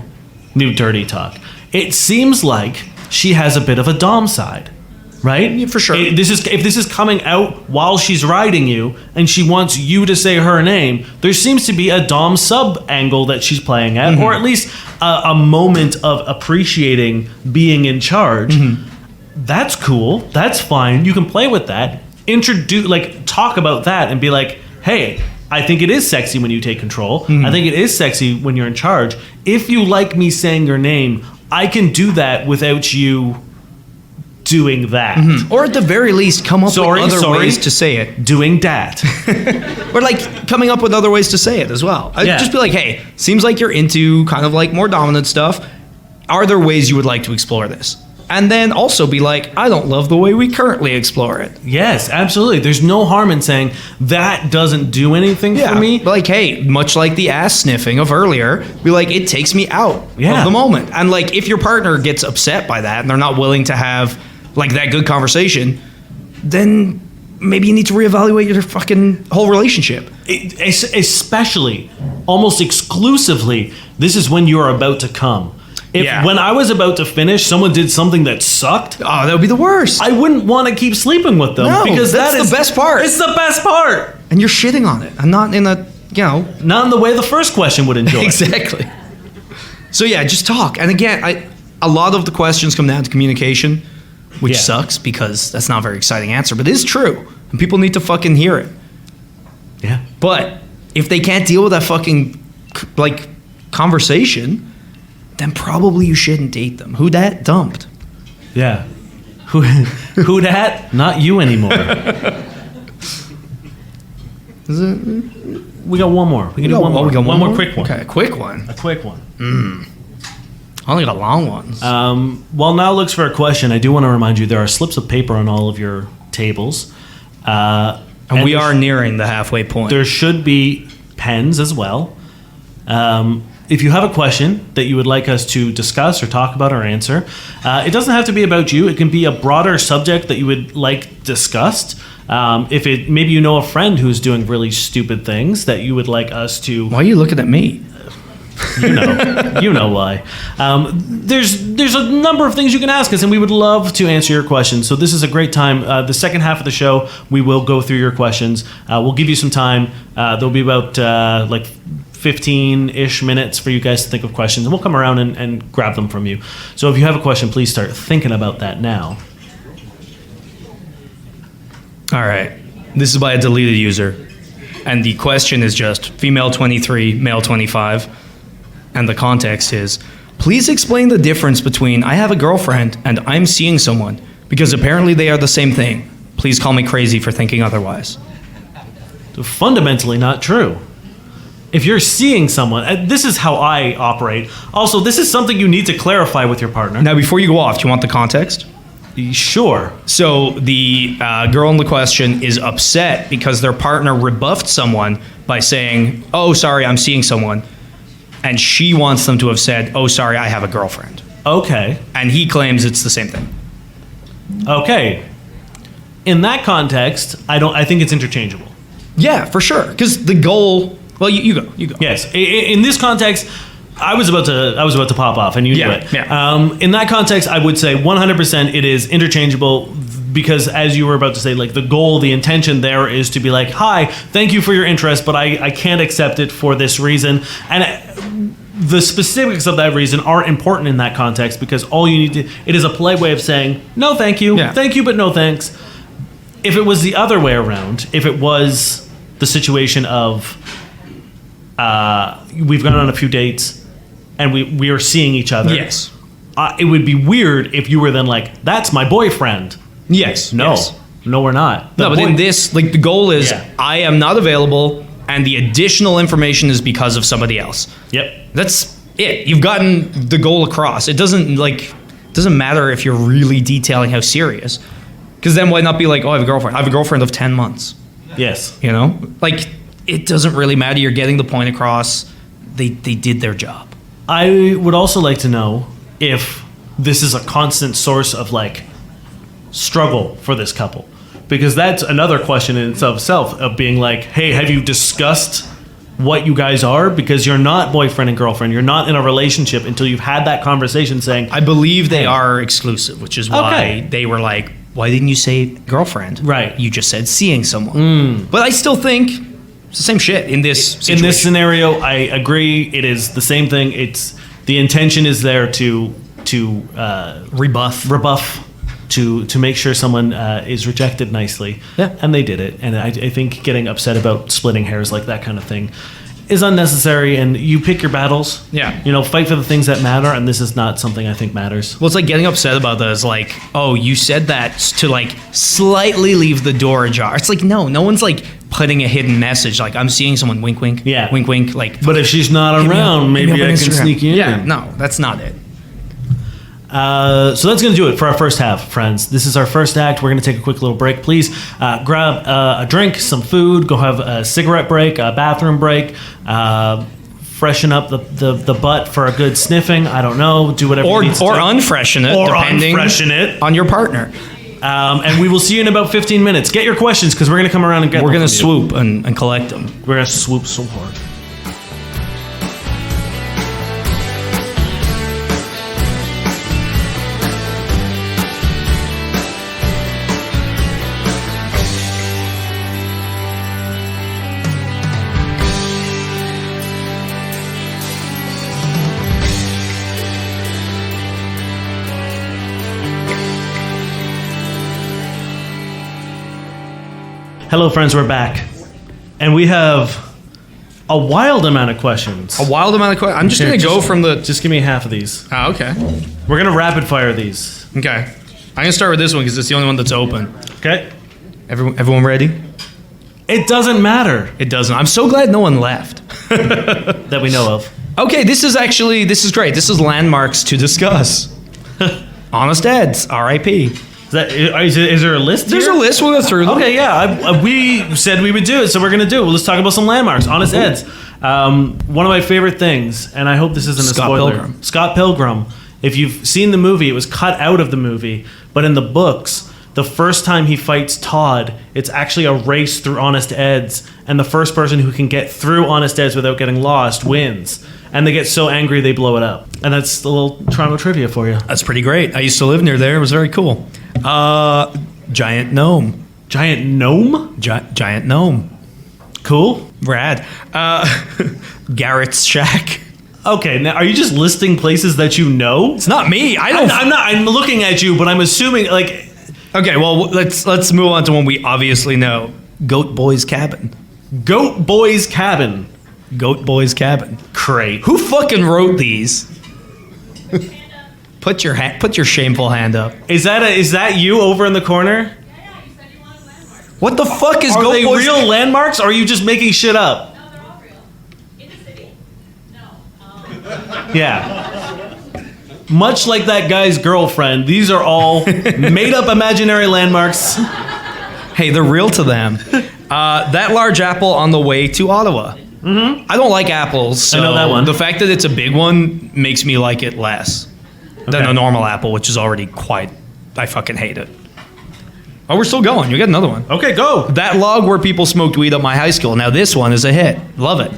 dirty talk? It seems like she has a bit of a dom side, right? Yeah, for sure. If this is coming out while she's riding you and she wants you to say her name, there seems to be a dom sub angle that she's playing at, or at least a moment of appreciating being in charge. That's cool. That's fine. You can play with that. Talk about that and be like, hey, I think it is sexy when you take control. I think it is sexy when you're in charge. If you like me saying your name, I can do that without you doing that. Or at the very least, come up with other ways to say it. Doing that. Or like coming up with other ways to say it as well. I'd Yeah. just be like, hey, seems like you're into kind of like more dominant stuff. Are there ways you would like to explore this? And then also be like, I don't love the way we currently explore it. Yes, absolutely. There's no harm in saying that doesn't do anything for me. But like, hey, much like the ass sniffing of earlier, be like, it takes me out of the moment. And like, if your partner gets upset by that and they're not willing to have like that good conversation, then maybe you need to reevaluate your fucking whole relationship. Especially, almost exclusively, this is when you're about to come. When I was about to finish, someone did something that sucked. Oh, that would be the worst. I wouldn't want to keep sleeping with them because that's the best part. It's the best part, And you're shitting on it. And not in a, not in the way the first question would enjoy. Exactly. So yeah, just talk. And again, a lot of the questions come down to communication, which sucks because that's not a very exciting answer, but it is true. And people need to fucking hear it. Yeah. But if they can't deal with that fucking like conversation, then probably you shouldn't date them. Who dat? Dumped. Yeah. Who dat? Not you anymore. We got one more. We can do one more. We got one more quick one. Okay, a quick one. A quick one. I only got long ones. While Niall looks for a question, I do want to remind you there are slips of paper on all of your tables. and we are nearing the halfway point. There should be pens as well. If you have a question that you would like us to discuss or talk about or answer, it doesn't have to be about you. It can be a broader subject that you would like discussed. Maybe you know a friend who's doing really stupid things that you would like us to. Why are you looking at me? You know why. There's a number of things you can ask us, and we would love to answer your questions. So this is a great time. The second half of the show, we will go through your questions. We'll give you some time. There'll be about 15-ish minutes for you guys to think of questions, and we'll come around and grab them from you. So if you have a question, please start thinking about that now. All right. This is by a deleted user. And the question is just female 23, male 25. And the context is, please explain the difference between I have a girlfriend and I'm seeing someone, because apparently they are the same thing. Please call me crazy for thinking otherwise. Fundamentally not true. If you're seeing someone, this is how I operate. Also, this is something you need to clarify with your partner. Now, before you go off, do you want the context? Sure. So the girl in the question is upset because their partner rebuffed someone by saying, oh, sorry, I'm seeing someone. And she wants them to have said, oh, sorry, I have a girlfriend. Okay. And he claims it's the same thing. Okay. In that context, I think it's interchangeable. Yeah, for sure. Because the goal. Well, you go. You go. Yes. In this context, I was about to pop off, and you knew it. Yeah. In that context, I would say 100% it is interchangeable, because as you were about to say, like, the goal, the intention there is to be like, hi, thank you for your interest, but I can't accept it for this reason. And the specifics of that reason aren't important in that context, because all you need to, it is a polite way of saying, no, thank you. Yeah. Thank you, but no thanks. If it was the other way around, if it was the situation of, we've gone on a few dates and we are seeing each other. Yes. It would be weird if you were then like, that's my boyfriend. Yes. No. Yes. No, we're not. No, but in this, like, the goal is Yeah. I am not available, and the additional information is because of somebody else. Yep. That's it. You've gotten the goal across. It doesn't matter if you're really detailing how serious, because then why not be like, oh, I have a girlfriend. I have a girlfriend of 10 months. Yes. You know, like, it doesn't really matter. You're getting the point across. They did their job. I would also like to know if this is a constant source of, like, struggle for this couple, because that's another question in itself of being like, hey, have you discussed what you guys are? Because you're not boyfriend and girlfriend. You're not in a relationship until you've had that conversation saying, I believe they Hey. are exclusive, which is why they were like, why didn't you say girlfriend? Right. You just said seeing someone. But I still think it's the same shit in this situation. in this scenario, I agree. It is the same thing. It's the intention is there to rebuff, to make sure someone is rejected nicely. Yeah. And they did it. And I think getting upset about splitting hairs like that kind of thing is unnecessary. And you pick your battles. Yeah. You know, fight for the things that matter. And this is not something I think matters. Well, it's like getting upset about that is like, oh, you said that to like slightly leave the door ajar. It's like, no one's like putting a hidden message like, I'm seeing someone, wink, wink. Yeah. Wink, wink. Like, But if she's not hit me around, up- hit me maybe up on I can Instagram. sneak you in. Yeah, no, that's not it. So that's going to do it for our first half, friends. This is our first act. We're going to take a quick little break. Please grab a drink, some food, go have a cigarette break, a bathroom break, freshen up the butt for a good sniffing. I don't know. Do whatever Or you need to do. unfreshen it, Or depending unfreshen it. on your partner. And we will see you in about 15 minutes. Get your questions, because we're going to come around and get We're them going to from you. swoop and collect them. We're going to swoop so hard. Hello, friends. We're back. And we have a wild amount of questions. A wild amount of questions. I'm just Here, going to go from the... Just give me half of these. Oh, okay. We're going to rapid fire these. Okay. I'm going to start with this one because it's the only one that's open. Okay? Everyone ready? It doesn't matter It doesn't. I'm so glad no one left. that we know of. Okay, this is great. This is landmarks to discuss. Honest Eds, R.I.P. Is there a list There's here? a list. We'll go through them. Okay, yeah. We said we would do it, so we're going to do it. Well, let's talk about some landmarks. Honest Eds. One of my favorite things, and I hope this isn't a Scott spoiler. Pilgrim. Scott Pilgrim. If you've seen the movie, it was cut out of the movie, but in the books, the first time he fights Todd, it's actually a race through Honest Eds, and the first person who can get through Honest Eds without getting lost wins. And they get so angry they blow it up. And that's a little Toronto trivia for you. That's pretty great. I used to live near there. It was very cool. Giant gnome. Giant gnome? Giant gnome. Cool. Rad. Garrett's shack. Okay, now are you just listing places that you know? It's not me. I don't. I'm not. I'm looking at you, but I'm assuming like Okay, well let's move on to one we obviously know. Goat Boy's cabin. Goat Boy's cabin. Goat Boy's cabin. Great. Who fucking wrote these? Put your shameful hand up. Is that you over in the corner? What the fuck is Are Goat they Boy's? real landmarks? Or are you just making shit up? No, they're all real. In the city? No. Yeah. Much like that guy's girlfriend, these are all made up imaginary landmarks. Hey, they're real to them. That large apple on the way to Ottawa. Mm-hmm. I don't like apples. So I know that one. The fact that it's a big one makes me like it less than Okay. a normal apple, which is already quite. I fucking hate it. Oh, we're still going. You got another one. Okay, go. That log where people smoked weed at my high school. Now this one is a hit. Love it.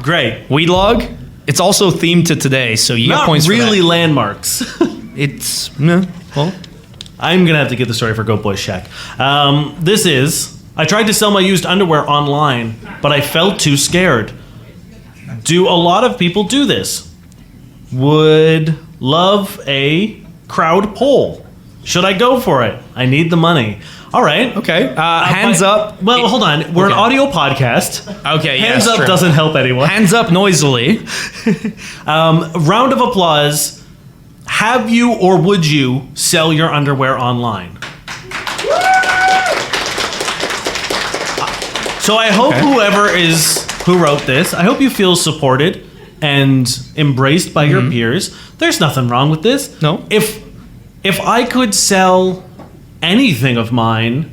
Great. Weed log. It's also themed to today, so you got Not points really for that. landmarks. It's well. I'm going to have to get the story for Goat Boys Shack. This is, I tried to sell my used underwear online, but I felt too scared. Do a lot of people do this? Would love a crowd poll. Should I go for it? I need the money. All right. Okay. Hands up. Well, hold on. We're an Okay. audio podcast. Okay. Hands yes, up true. doesn't help anyone. Hands up noisily. Round of applause. Have you or would you sell your underwear online? So I hope who wrote this, I hope you feel supported and embraced by your peers. There's nothing wrong with this. No. If I could sell anything of mine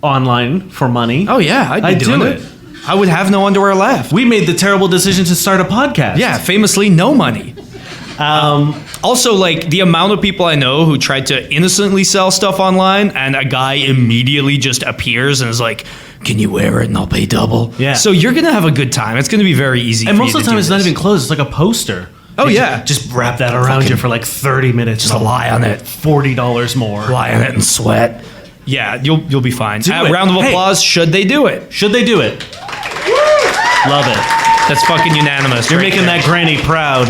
online for money, Oh yeah, I'd I'd be doing do it. it. I would have no underwear left. we made the terrible decision to start a podcast. Yeah, famously no money. Also, like the amount of people I know who tried to innocently sell stuff online, and a guy immediately just appears and is like, "Can you wear it and I'll pay double?" Yeah. So you're gonna have a good time. It's gonna be very easy. And for most you of to the time do it's not this. even closed. It's like a poster. Oh, You yeah. Just wrap that around you for like 30 minutes. Just lie on it. $40 more. Lie on it and sweat. Yeah, you'll be fine. Do it. Round of Hey. applause. Should they do it? Should they do it? Love it. That's fucking unanimous. You're right making there. that granny proud.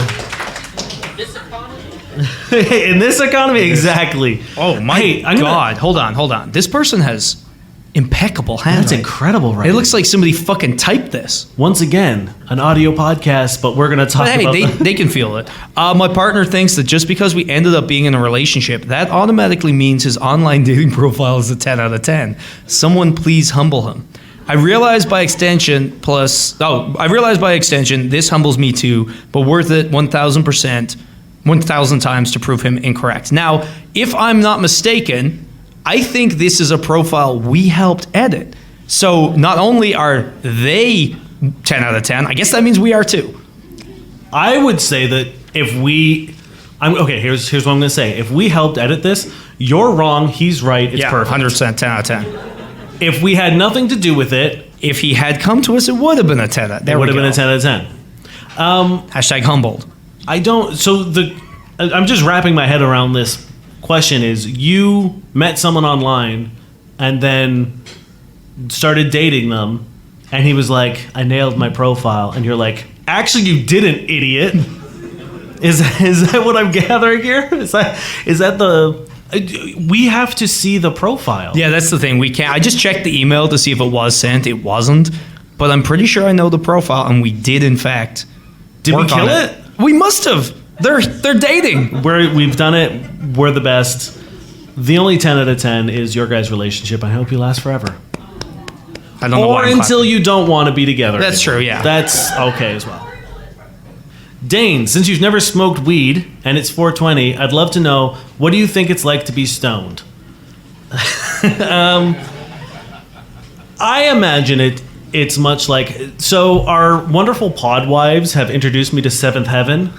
This economy? In this economy, exactly. Oh my Hey, I'm gonna- god! Hold on. This person has impeccable handwriting. That's incredible, right? It looks like somebody fucking typed this. Once again, an audio podcast, but we're going to talk But hey, about they can feel it. My partner thinks that just because we ended up being in a relationship, that automatically means his online dating profile is a 10 out of 10. Someone please humble him. I realize by extension, this humbles me too, but worth it 1,000%, 1,000 times to prove him incorrect. Now, if I'm not mistaken, I think this is a profile we helped edit. So not only are they 10 out of 10, I guess that means we are too. I would say that if we... here's what I'm going to say. If we helped edit this, you're wrong, he's right, it's perfect. 100%, 10 out of 10. If we had nothing to do with it, If he had come to us, it would have been a 10 out of 10. it would have been a 10 out of 10. Hashtag humbled. I don't... I'm just wrapping my head around this question is, you met someone online and then started dating them, and he was like, I nailed my profile, and you're like, actually you didn't, idiot. Is that what I'm gathering here? Is that the... We have to see the profile. Yeah, that's the thing. We can't. I just checked the email to see if it was sent. It wasn't. But I'm pretty sure I know the profile, and we did, in fact, Did we work on kill it? We must have. They're dating. We've done it. We're the best. The only 10 out of 10 is your guys' relationship. I hope you last forever. I don't know why Or I'm until clapping. you don't want to be together. That's anymore. true, yeah. That's okay as well. Dane, since you've never smoked weed and it's 420, I'd love to know, what do you think it's like to be stoned? I imagine it's much like... So our wonderful pod wives have introduced me to Seventh Heaven.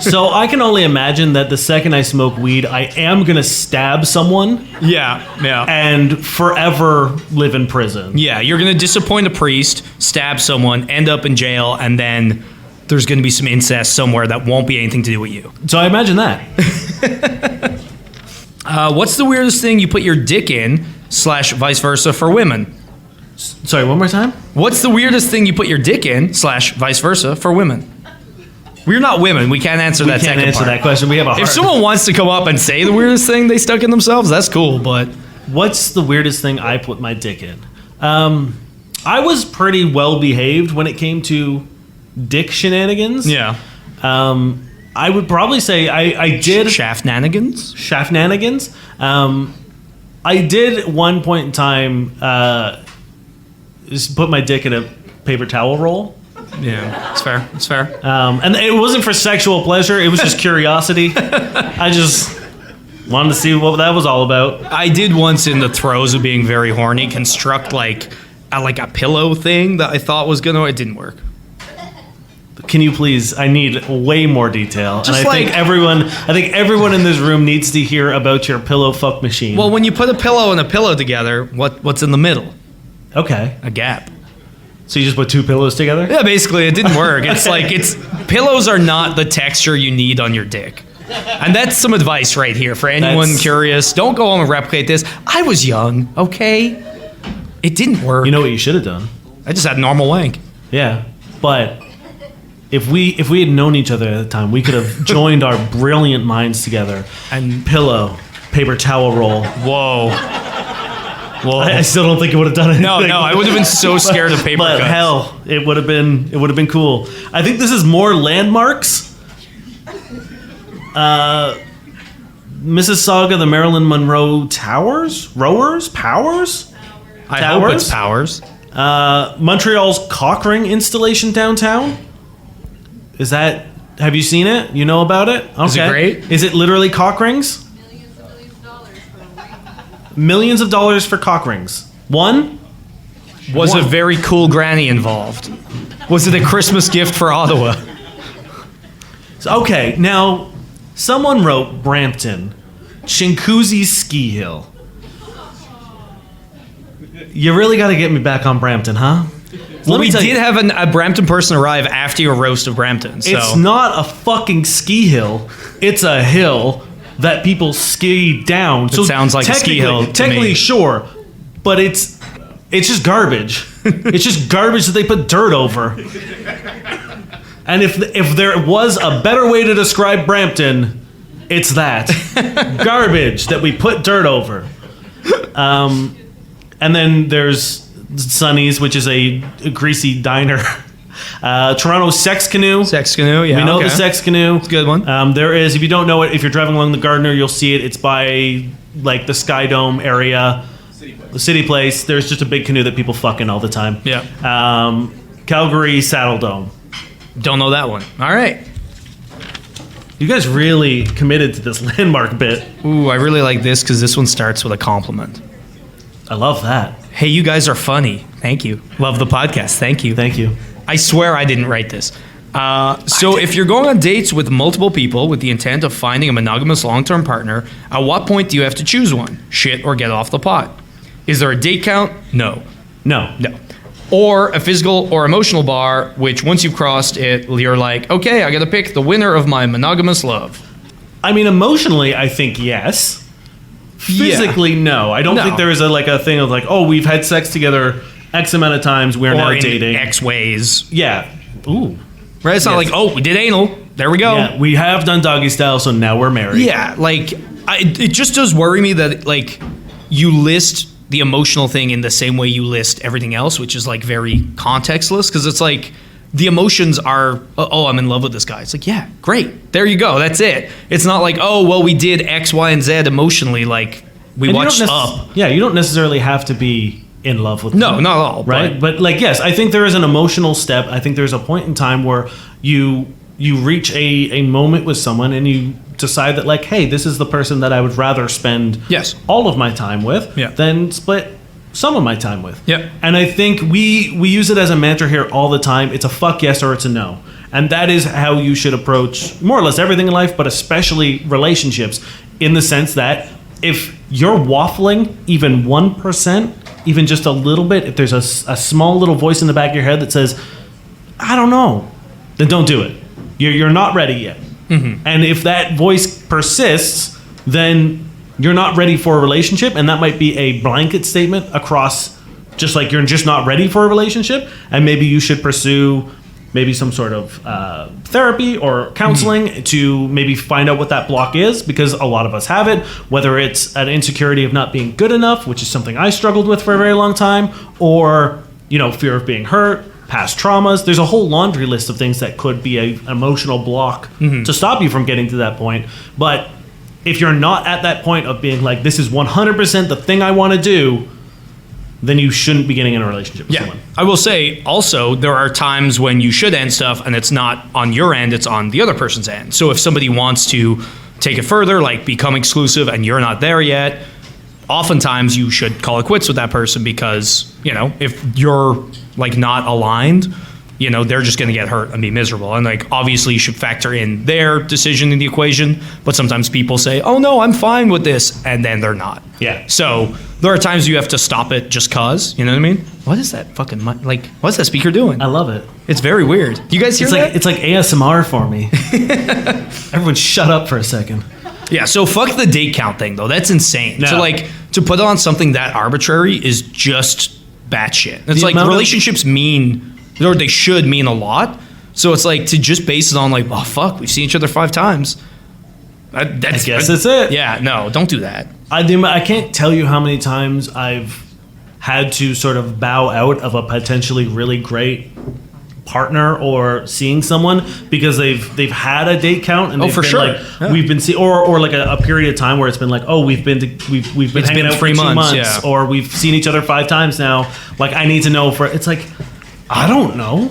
So I can only imagine that the second I smoke weed, I am going to stab someone Yeah. and forever live in prison. Yeah, you're going to disappoint a priest, stab someone, end up in jail, and then there's going to be some incest somewhere that won't be anything to do with you. So I imagine that. What's the weirdest thing you put your dick in / vice versa for women? Sorry, one more time? What's the weirdest thing you put your dick in / vice versa for women? We're not women. We can't answer that Can't second answer part. that question. We have a hard... If someone wants to come up and say the weirdest thing they stuck in themselves, that's cool, but... What's the weirdest thing I put my dick in? I was pretty well behaved when it came to dick shenanigans. Yeah. I would probably say I did... Shaft-nanigans? Shaft-nanigans. I did at one point in time just put my dick in a paper towel roll. Yeah, it's fair. It's fair. And it wasn't for sexual pleasure. It was just curiosity. I just wanted to see what that was all about. I did once, in the throes of being very horny, construct like a pillow thing that I thought was gonna... It didn't work. Can you please? I need way more detail. Just and I think everyone in this room needs to hear about your pillow fuck machine. Well, when you put a pillow and a pillow together, what's in the middle? Okay. A gap. So you just put two pillows together? Yeah, basically, it didn't work. Pillows are not the texture you need on your dick. And that's some advice right here for anyone curious. Don't go home and replicate this. I was young, okay? It didn't work. You know what you should have done? I just had normal wank. Yeah, but if we had known each other at the time, we could have joined our brilliant minds together. And pillow, paper towel roll. Whoa. I still don't think it would have done anything. No, I would have been so scared of paper but cuts. hell, it would have been cool. I think this is more landmarks. Mississauga, the Marilyn Monroe Towers? Powers? I hope it's Powers. Montreal's cock ring installation downtown. Have you seen it? You know about it? Okay. Is it great? Is it literally cock rings? Millions of dollars for cock rings. One? Was a very cool granny involved? Was it a Christmas gift for Ottawa? Okay, now, someone wrote Brampton, Chinguacousy Ski Hill. You really got to get me back on Brampton, huh? Well, we did have a Brampton person arrive after your roast of Brampton. So. It's not a fucking ski hill. It's a hill that people ski down. So sounds like a ski hill. Technically, sure, but it's just garbage. It's just garbage that they put dirt over. And if there was a better way to describe Brampton, it's that garbage that we put dirt over. And then there's Sonny's, which is a greasy diner. Toronto Sex Canoe. Sex Canoe, yeah. We know the Sex Canoe. It's a good one. There is, if you don't know it, if you're driving along the Gardiner, you'll see it. It's by like the Sky Dome area. The City Place. There's just a big canoe that people fuck in all the time. Yeah. Calgary Saddle Dome. Don't know that one. All right. You guys really committed to this landmark bit. Ooh, I really like this because this one starts with a compliment. I love that. Hey, you guys are funny. Thank you. Love the podcast. Thank you. Thank you. I swear I didn't write this. So if you're going on dates with multiple people with the intent of finding a monogamous long-term partner, at what point do you have to choose one? Shit or get off the pot? Is there a date count? No. No. Or a physical or emotional bar, which once you've crossed it, you're like, okay, I got to pick the winner of my monogamous love. I mean, emotionally, I think yes. Physically, no. I don't think there is a thing of like, oh, we've had sex together X amount of times, we're now dating. X ways. Yeah. Ooh. Right? It's not like, oh, we did anal. There we go. Yeah, we have done doggy style, so now we're married. Yeah, it just does worry me that, you list the emotional thing in the same way you list everything else, which is, very contextless, because it's like, the emotions are, oh, I'm in love with this guy. It's like, yeah, great. There you go. That's it. It's not like, oh, well, we did X, Y, and Z emotionally, we watched Up. Yeah, you don't necessarily have to be in love with them. No, not at all. Right? But yes, I think there is an emotional step. I think there's a point in time where you reach a moment with someone and you decide that hey, this is the person that I would rather spend all of my time with than split some of my time with. Yep. And I think we use it as a mantra here all the time. It's a fuck yes or it's a no. And that is how you should approach more or less everything in life, but especially relationships, in the sense that if you're waffling even 1%, even just a little bit, if there's a small little voice in the back of your head that says, I don't know, then don't do it. You're not ready yet. Mm-hmm. And if that voice persists, then you're not ready for a relationship, and that might be a blanket statement across just you're just not ready for a relationship, and maybe you should pursue maybe some sort of therapy or counseling to maybe find out what that block is, because a lot of us have it, whether it's an insecurity of not being good enough, which is something I struggled with for a very long time, or fear of being hurt, past traumas. There's a whole laundry list of things that could be an emotional block to stop you from getting to that point. But if you're not at that point of being this is 100% the thing I want to do, then you shouldn't be getting in a relationship with someone. I will say also, there are times when you should end stuff and it's not on your end, it's on the other person's end. So if somebody wants to take it further, become exclusive, and you're not there yet, oftentimes you should call it quits with that person, because, if you're not aligned, you know, they're just going to get hurt and be miserable. And like, obviously you should factor in their decision in the equation, but sometimes people say, oh no, I'm fine with this, and then they're not. Yeah. So there are times you have to stop it just cause, you know what I mean? What is that fucking, what's that speaker doing? I love it. It's very weird. Do you guys hear that? It's like ASMR for me. Everyone shut up for a second. Yeah, so fuck the date count thing though. That's insane. No. So like, to put on something that arbitrary is just batshit. It's like relationships mean, or they should mean a lot. So it's like to just base it on like, oh fuck, we've seen each other 5 times. I guess that's it. Yeah, no, don't do that. I can't tell you how many times I've had to sort of bow out of a potentially really great partner or seeing someone because they've had a date count and they've for been sure. like Yeah. we've been or like a period of time where it's been like, oh, we've been It's hanging been out 3 for 2 months, months, yeah. or we've seen each other 5 times now. Like, I need to know for it's like, I don't know.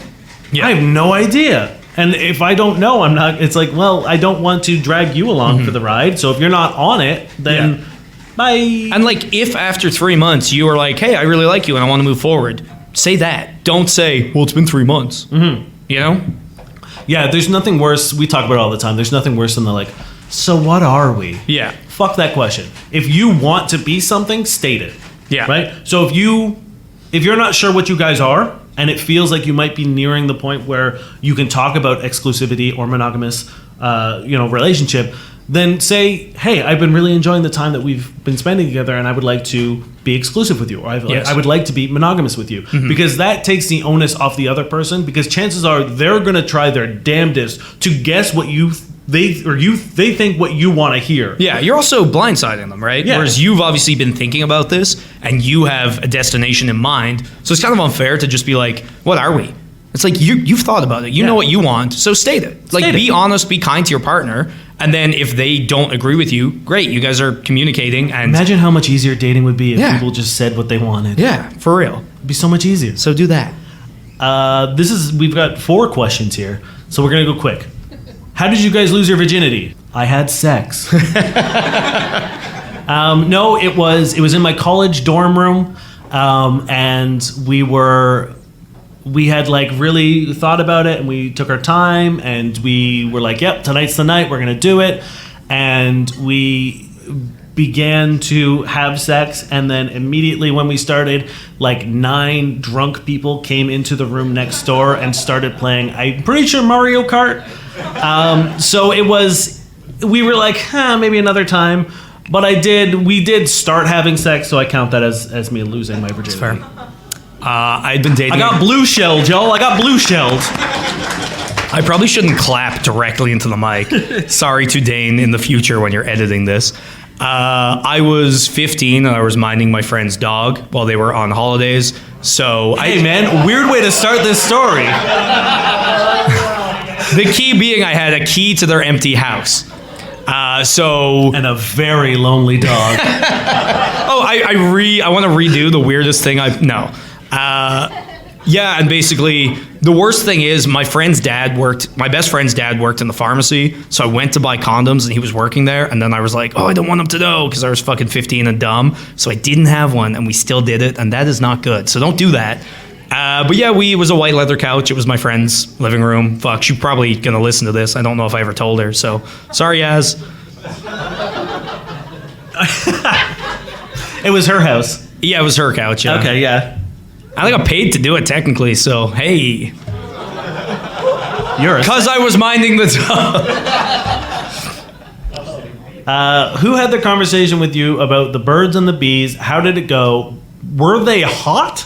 Yeah. I have no idea. And if I don't know, I'm not. It's like, well, I don't want to drag you along for the ride. So if you're not on it, then bye. And like, if after 3 months you are like, hey, I really like you and I want to move forward, say that. Don't say, well, it's been 3 months. Mm-hmm. You know? Yeah, there's nothing worse. We talk about it all the time. There's nothing worse than the like, so what are we? Yeah. Fuck that question. If you want to be something, state it. Yeah. Right? So if you're not sure what you guys are, and it feels like you might be nearing the point where you can talk about exclusivity or monogamous relationship, then say, hey, I've been really enjoying the time that we've been spending together and I would like to be exclusive with you, or Yes. I would like to be monogamous with you. Because that takes the onus off the other person, because chances are they're going to try their damnedest to guess what they think what you want to hear. Yeah, you're also blindsiding them, right? Yeah. Whereas you've obviously been thinking about this and you have a destination in mind. So it's kind of unfair to just be like, what are we? It's like you've thought about it. You know what you want, so state it. Like, be honest, be kind to your partner. And then if they don't agree with you, great. You guys are communicating. And Imagine how much easier dating would be if Yeah. people just said what they wanted. yeah, for real. It'd be so much easier. So do that. We've got 4 questions here, so we're gonna go quick. How did you guys lose your virginity? I had sex. No, it was in my college dorm room, and we had like really thought about it, and we took our time, and we were like, yep, tonight's the night, we're gonna do it. And we began to have sex, and then immediately when we started, like 9 drunk people came into the room next door and started playing, I'm pretty sure, Mario Kart. So we were like, maybe another time. But we did start having sex, so I count that as me losing my virginity. Fair. I'd been dating. I got blue shelled, y'all. I got blue shelled. I probably shouldn't clap directly into the mic. Sorry to Dane in the future when you're editing this. I was 15 and I was minding my friend's dog while they were on holidays. So Hey, man, weird way to start this story. the key being I had a key to their empty house. And a very lonely dog. I want to redo the weirdest thing yeah, and basically the worst thing is my best friend's dad worked in the pharmacy, so I went to buy condoms and he was working there, and then I was like, oh, I don't want him to know because I was fucking 15 and dumb, so I didn't have one, and we still did it, and that is not good, so don't do that. But yeah, it was a white leather couch. It was my friend's living room. Fuck, she's probably gonna listen to this. I don't know if I ever told her, so sorry, Yaz. It was her house. Yeah, it was her couch. Yeah. Okay, yeah. I got paid to do it technically, so hey. Because I was minding the dog. Who had the conversation with you about the birds and the bees? How did it go? Were they hot?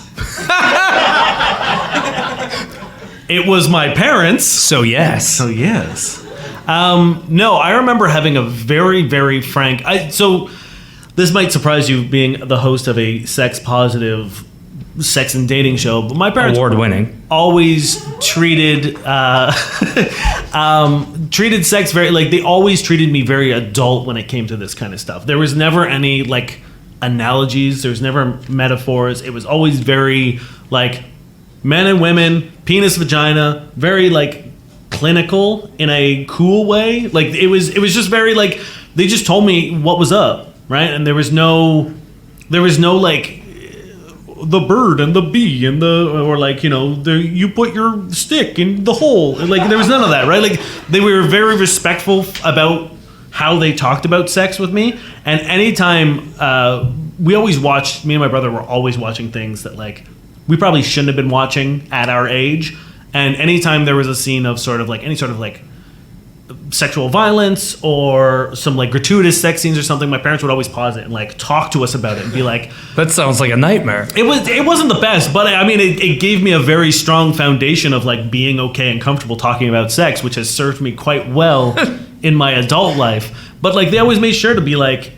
It was my parents. So yes. So yes. No, I remember having a very, very frank. So this might surprise you, being the host of a sex-positive sex and dating show, but my parents Award-winning. always treated treated sex very, like, they always treated me very adult when it came to this kind of stuff. There was never any like analogies. There was never metaphors. It was always very like men and women, penis, vagina, very like clinical in a cool way. Like it was just very like, they just told me what was up, right? And there was no like the bird and the bee and or like, you know, you put your stick in the hole. Like, there was none of that, right? Like, they were very respectful about how they talked about sex with me. And anytime, me and my brother were always watching things that, like, we probably shouldn't have been watching at our age. And anytime there was a scene of sort of like any sort of like sexual violence or some like gratuitous sex scenes or something, my parents would always pause it and like talk to us about it and be like, That sounds like a nightmare. it wasn't the best, but I mean, it gave me a very strong foundation of like being okay and comfortable talking about sex, which has served me quite well in my adult life. But like, they always made sure to be like,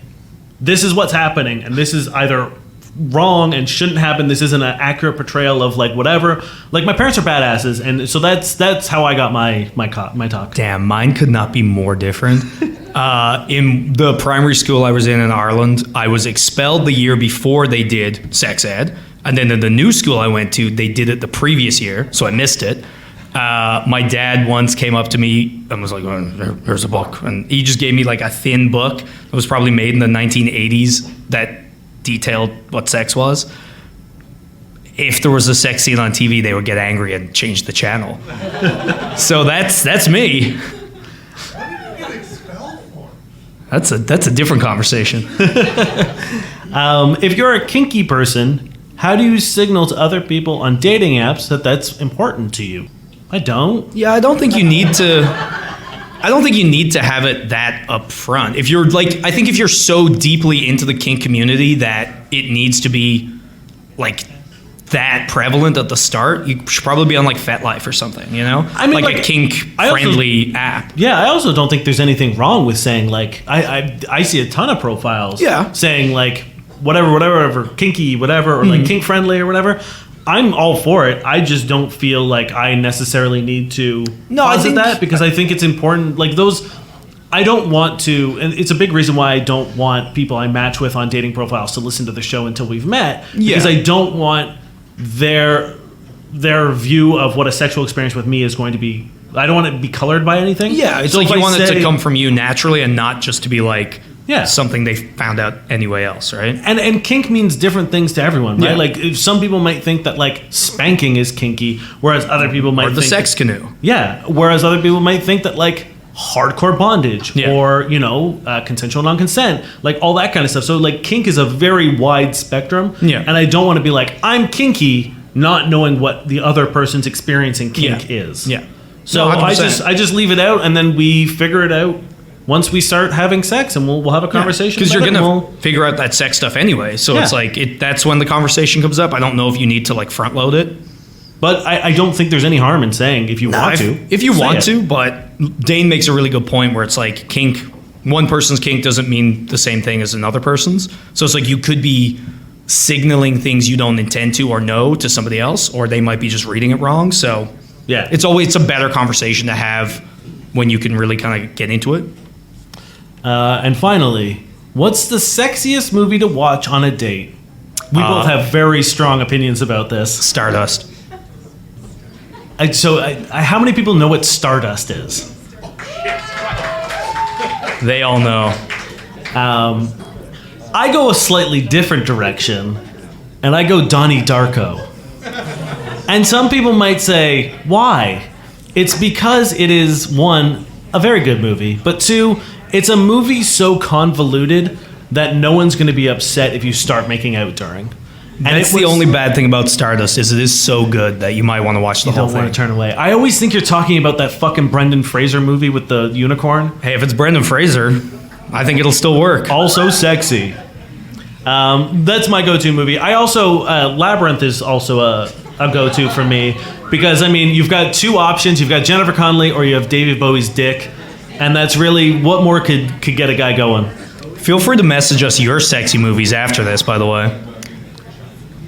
this is what's happening, and this is either wrong and shouldn't happen. This isn't an accurate portrayal of like whatever. Like, my parents are badasses, and so that's how I got my talk. Damn, mine could not be more different. In the primary school I was in Ireland, I was expelled the year before they did sex ed. And then in the new school I went to, they did it the previous year, so I missed it. My dad once came up to me and was like, oh, here's a book. And he just gave me like a thin book that was probably made in the 1980s that detailed what sex was. If there was a sex scene on TV, they would get angry and change the channel. So that's me. What did you get expelled for? That's a different conversation. If you're a kinky person, how do you signal to other people on dating apps that that's important to you? I don't. Yeah, I don't think you need to have it that upfront. If you're like, I think if you're so deeply into the kink community that it needs to be like that prevalent at the start, you should probably be on like FetLife or something, you know? I mean, like a kink friendly app. Yeah, I also don't think there's anything wrong with saying like, I see a ton of profiles saying like whatever, kinky, whatever, or like kink friendly or whatever. I'm all for it. I just don't feel like I necessarily need to posit that, because I think it's important. Like, those, I don't want to, and it's a big reason why I don't want people I match with on dating profiles to listen to the show until we've met, because I don't want their view of what a sexual experience with me is going to be. I don't want it to be colored by anything. Yeah, it's so like you want it to come from you naturally and not just to be like something they found out anyway else, right? And kink means different things to everyone, right? Yeah. Like, if some people might think that like spanking is kinky, whereas other people might Or the think sex canoe. Yeah, whereas other people might think that like hardcore bondage or, you know, consensual non-consent, like all that kind of stuff. So like, kink is a very wide spectrum. Yeah. And I don't want to be like, I'm kinky, not knowing what the other person's experiencing kink is. Yeah. So No, I 100%. just leave it out, and then we figure it out once we start having sex, and we'll have a conversation. Because you're about it, gonna and we'll- figure out that sex stuff anyway. So it's like that's when the conversation comes up. I don't know if you need to like front load it. But I don't think there's any harm in saying if you want to. If you say want it. to, but Dane makes a really good point where it's like kink, one person's kink doesn't mean the same thing as another person's. So it's like you could be signaling things you don't intend to or know to somebody else, or they might be just reading it wrong. So Yeah. it's a better conversation to have when you can really kind of get into it. And finally, what's the sexiest movie to watch on a date? We both have very strong opinions about this. Stardust. How many people know what Stardust is? They all know. I go a slightly different direction, and I go Donnie Darko. And some people might say, why? It's because it is, one, a very good movie, but two, it's a movie so convoluted that no one's going to be upset if you start making out during. And That's the only bad thing about Stardust is it is so good that you might want to watch the whole don't want thing. to turn away. I always think you're talking about that fucking Brendan Fraser movie with the unicorn. Hey, if it's Brendan Fraser, I think it'll still work. Also sexy. That's my go-to movie. I also Labyrinth is also a go-to for me, because I mean, you've got two options. You've got Jennifer Connelly or you have David Bowie's dick, and that's really what more could get a guy going. Feel free to message us your sexy movies after this, by the way.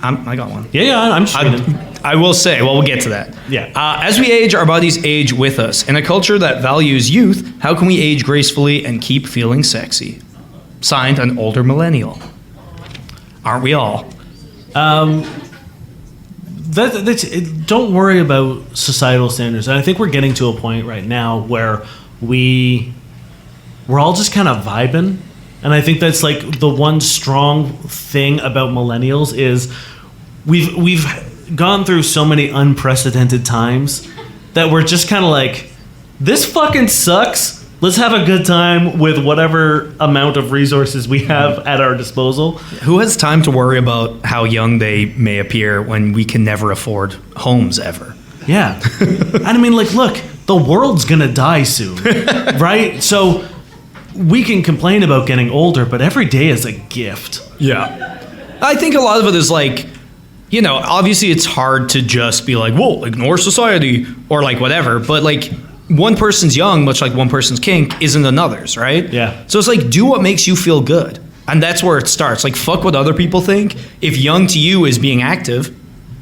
I got one. Yeah, I'm just reading. I will say, well, we'll get to that. Yeah. As we age, our bodies age with us. In a culture that values youth, how can we age gracefully and keep feeling sexy? Signed, an older millennial. Aren't we all? Don't worry about societal standards. And I think we're getting to a point right now where we're all just kind of vibing. And I think that's like the one strong thing about millennials is we've gone through so many unprecedented times that we're just kind of like, this fucking sucks. Let's have a good time with whatever amount of resources we have at our disposal. Who has time to worry about how young they may appear when we can never afford homes ever? Yeah. And I mean, like, look, the world's gonna die soon, right? So we can complain about getting older, but every day is a gift. Yeah. I think a lot of it is like, you know, obviously it's hard to just be like, whoa, ignore society or like whatever, but like one person's young, much like one person's kink, isn't another's, right? Yeah. So it's like, do what makes you feel good. And that's where it starts. Like, fuck what other people think. If young to you is being active,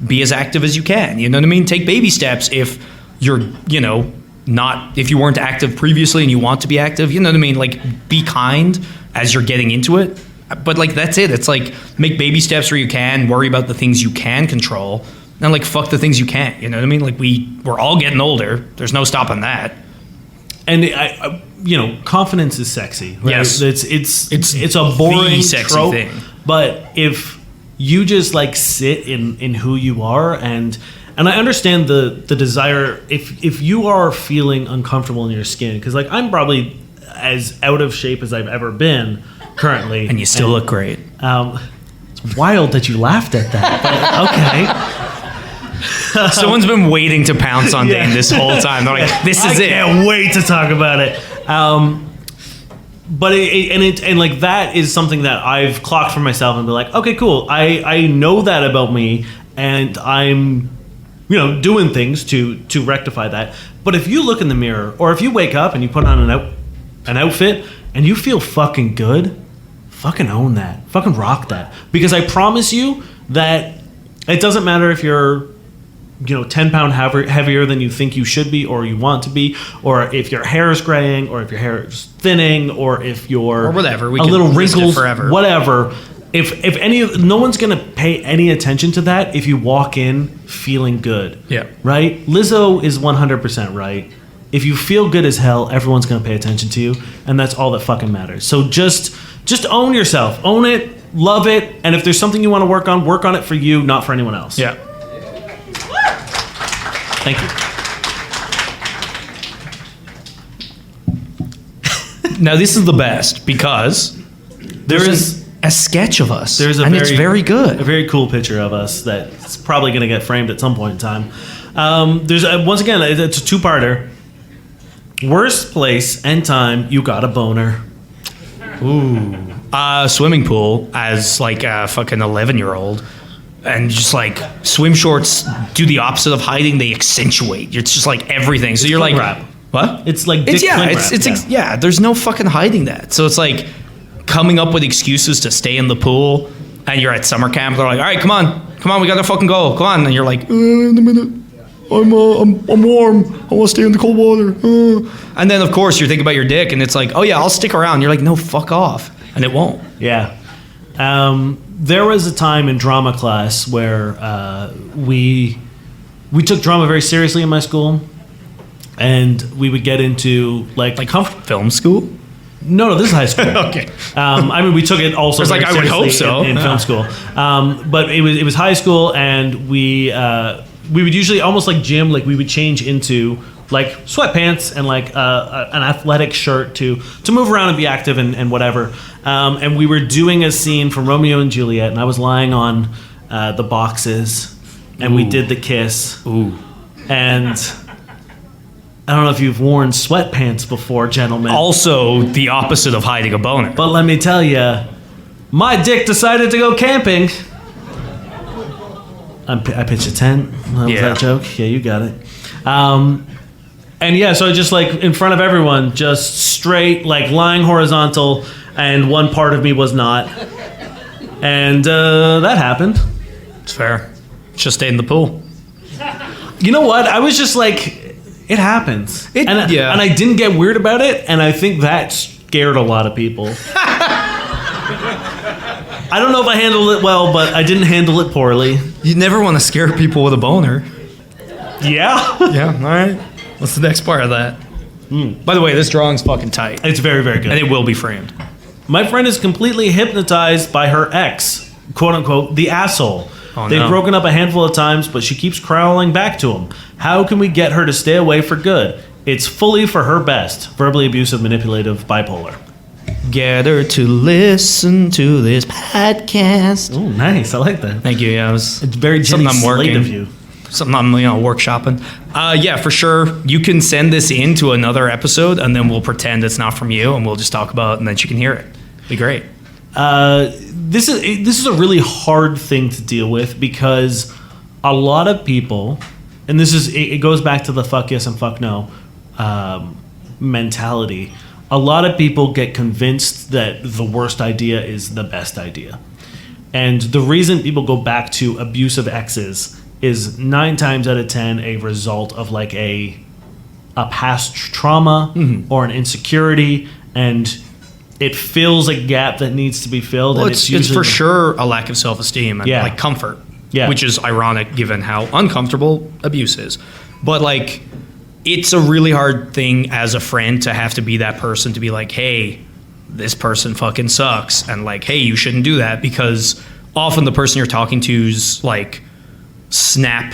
be as active as you can. You know what I mean? Take baby steps if you're, you know, not, if you weren't active previously and you want to be active, you know what I mean? Like, be kind as you're getting into it. But like, that's it. It's like, make baby steps where you can, worry about the things you can control, and like, fuck the things you can't. You know what I mean? Like, we're all getting older. There's no stopping that. And I you know, confidence is sexy. Right? Yes. It's a boring the sexy trope, thing. but if you just like sit in who you are, and I understand the desire, if you are feeling uncomfortable in your skin, because like I'm probably as out of shape as I've ever been currently, And you still look great. It's wild that you laughed at that, but okay. Someone's been waiting to pounce on Dane this whole time. They're like, this is I it. can't wait to talk about it. But like that is something that I've clocked for myself and be like, okay, cool. I know that about me, and I'm, you know, doing things to rectify that. But if you look in the mirror, or if you wake up and you put on an outfit and you feel fucking good, fucking own that. Fucking rock that. Because I promise you that it doesn't matter if you're, you know, 10 pound heavier than you think you should be or you want to be, or if your hair is graying, or if your hair is thinning, or if you're Or whatever. We a can little list it wrinkles, forever. whatever. If no one's gonna pay any attention to that if you walk in feeling good. Yeah. Right? Lizzo is 100% right. If you feel good as hell, everyone's gonna pay attention to you, and that's all that fucking matters. So just own yourself, own it, love it, and if there's something you want to work on it for you, not for anyone else. Yeah. Thank you. Now this is the best because there's a sketch of us, There's a and very, it's very good. A very cool picture of us that's probably going to get framed at some point in time. There's once again, it's a two-parter. Worst place and time you got a boner. Swimming pool as like a fucking 11-year-old, and just like swim shorts do the opposite of hiding; they accentuate. It's just like everything. So you're like, cling wrap. what? It's like dick it's yeah, cling it's wrap, it's yeah. There's no fucking hiding that. So it's like coming up with excuses to stay in the pool, and you're at summer camp. They're like, all right, come on, we gotta fucking go, come on, and you're like, in a minute. I'm warm. I want to stay in the cold water. And then, of course, you're thinking about your dick, and it's like, oh, yeah, I'll stick around. You're like, no, fuck off. And it won't. Yeah. There was a time in drama class where we took drama very seriously in my school, and we would get into like Film school? No, this is high school. Okay. I mean, we took it also. I was like, very I would hope seriously so. in film school. But it was high school, and we would usually almost like gym, like we would change into like sweatpants and like an athletic shirt to move around and be active and whatever. And we were doing a scene from Romeo and Juliet, and I was lying on the boxes, and we did the kiss. Ooh. And I don't know if you've worn sweatpants before, gentlemen. Also, the opposite of hiding a boner. But let me tell you, my dick decided to go camping. I pitched a tent. Was Yeah. that joke? Yeah, you got it. And yeah, so just like in front of everyone, just straight, like lying horizontal, and one part of me was not. And that happened. It's fair. Just stay in the pool. You know what? I was just like, it happens. Yeah. And I didn't get weird about it, and I think that scared a lot of people. I don't know if I handled it well, but I didn't handle it poorly. You never want to scare people with a boner. Yeah. Yeah, all right. What's the next part of that? By the way, this drawing's fucking tight. It's very, very good. And it will be framed. My friend is completely hypnotized by her ex, quote unquote, the asshole. Oh, They've no. broken up a handful of times, but she keeps crawling back to him. How can we get her to stay away for good? It's fully for her best. Verbally abusive, manipulative, bipolar. Get her to listen to this podcast. Oh, nice. I like that. Thank you. Yeah, it was It's very Jenny something I'm Slate working. of you. Something I'm workshopping. Yeah, for sure. You can send this in to another episode, and then we'll pretend it's not from you, and we'll just talk about it, and then she can hear it. Be great. This is a really hard thing to deal with because a lot of people, and it goes back to the fuck yes and fuck no mentality. A lot of people get convinced that the worst idea is the best idea, and the reason people go back to abusive exes is 9 times out of 10 a result of like a past trauma or an insecurity, and it fills a gap that needs to be filled. Well, and it's usually for sure a lack of self-esteem and Yeah. like comfort, Yeah. which is ironic given how uncomfortable abuse is. But like, it's a really hard thing as a friend to have to be that person to be like, hey, this person fucking sucks, and like, hey, you shouldn't do that, because often the person you're talking to's like snap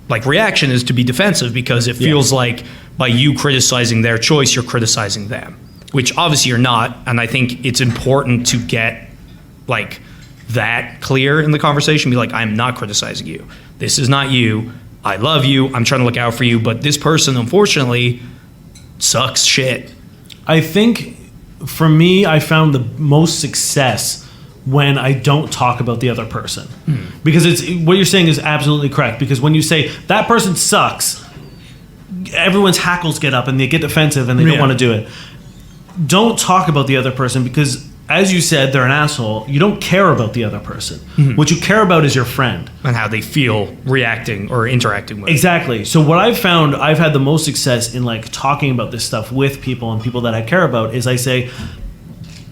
like reaction is to be defensive, because it feels like by you criticizing their choice, you're criticizing them, which obviously you're not. And I think it's important to get like that clear in the conversation. Be like, I'm not criticizing you. This is not you. I love you. I'm trying to look out for you. But this person, unfortunately, sucks shit. I think for me, I found the most success when I don't talk about the other person. Because it's what you're saying is absolutely correct. Because when you say that person sucks, everyone's hackles get up and they get defensive and they don't want to do it. Don't talk about the other person because, as you said, they're an asshole. You don't care about the other person. What you care about is your friend. And how they feel reacting or interacting with. Exactly. So what I've found, I've had the most success in like talking about this stuff with people and people that I care about is I say,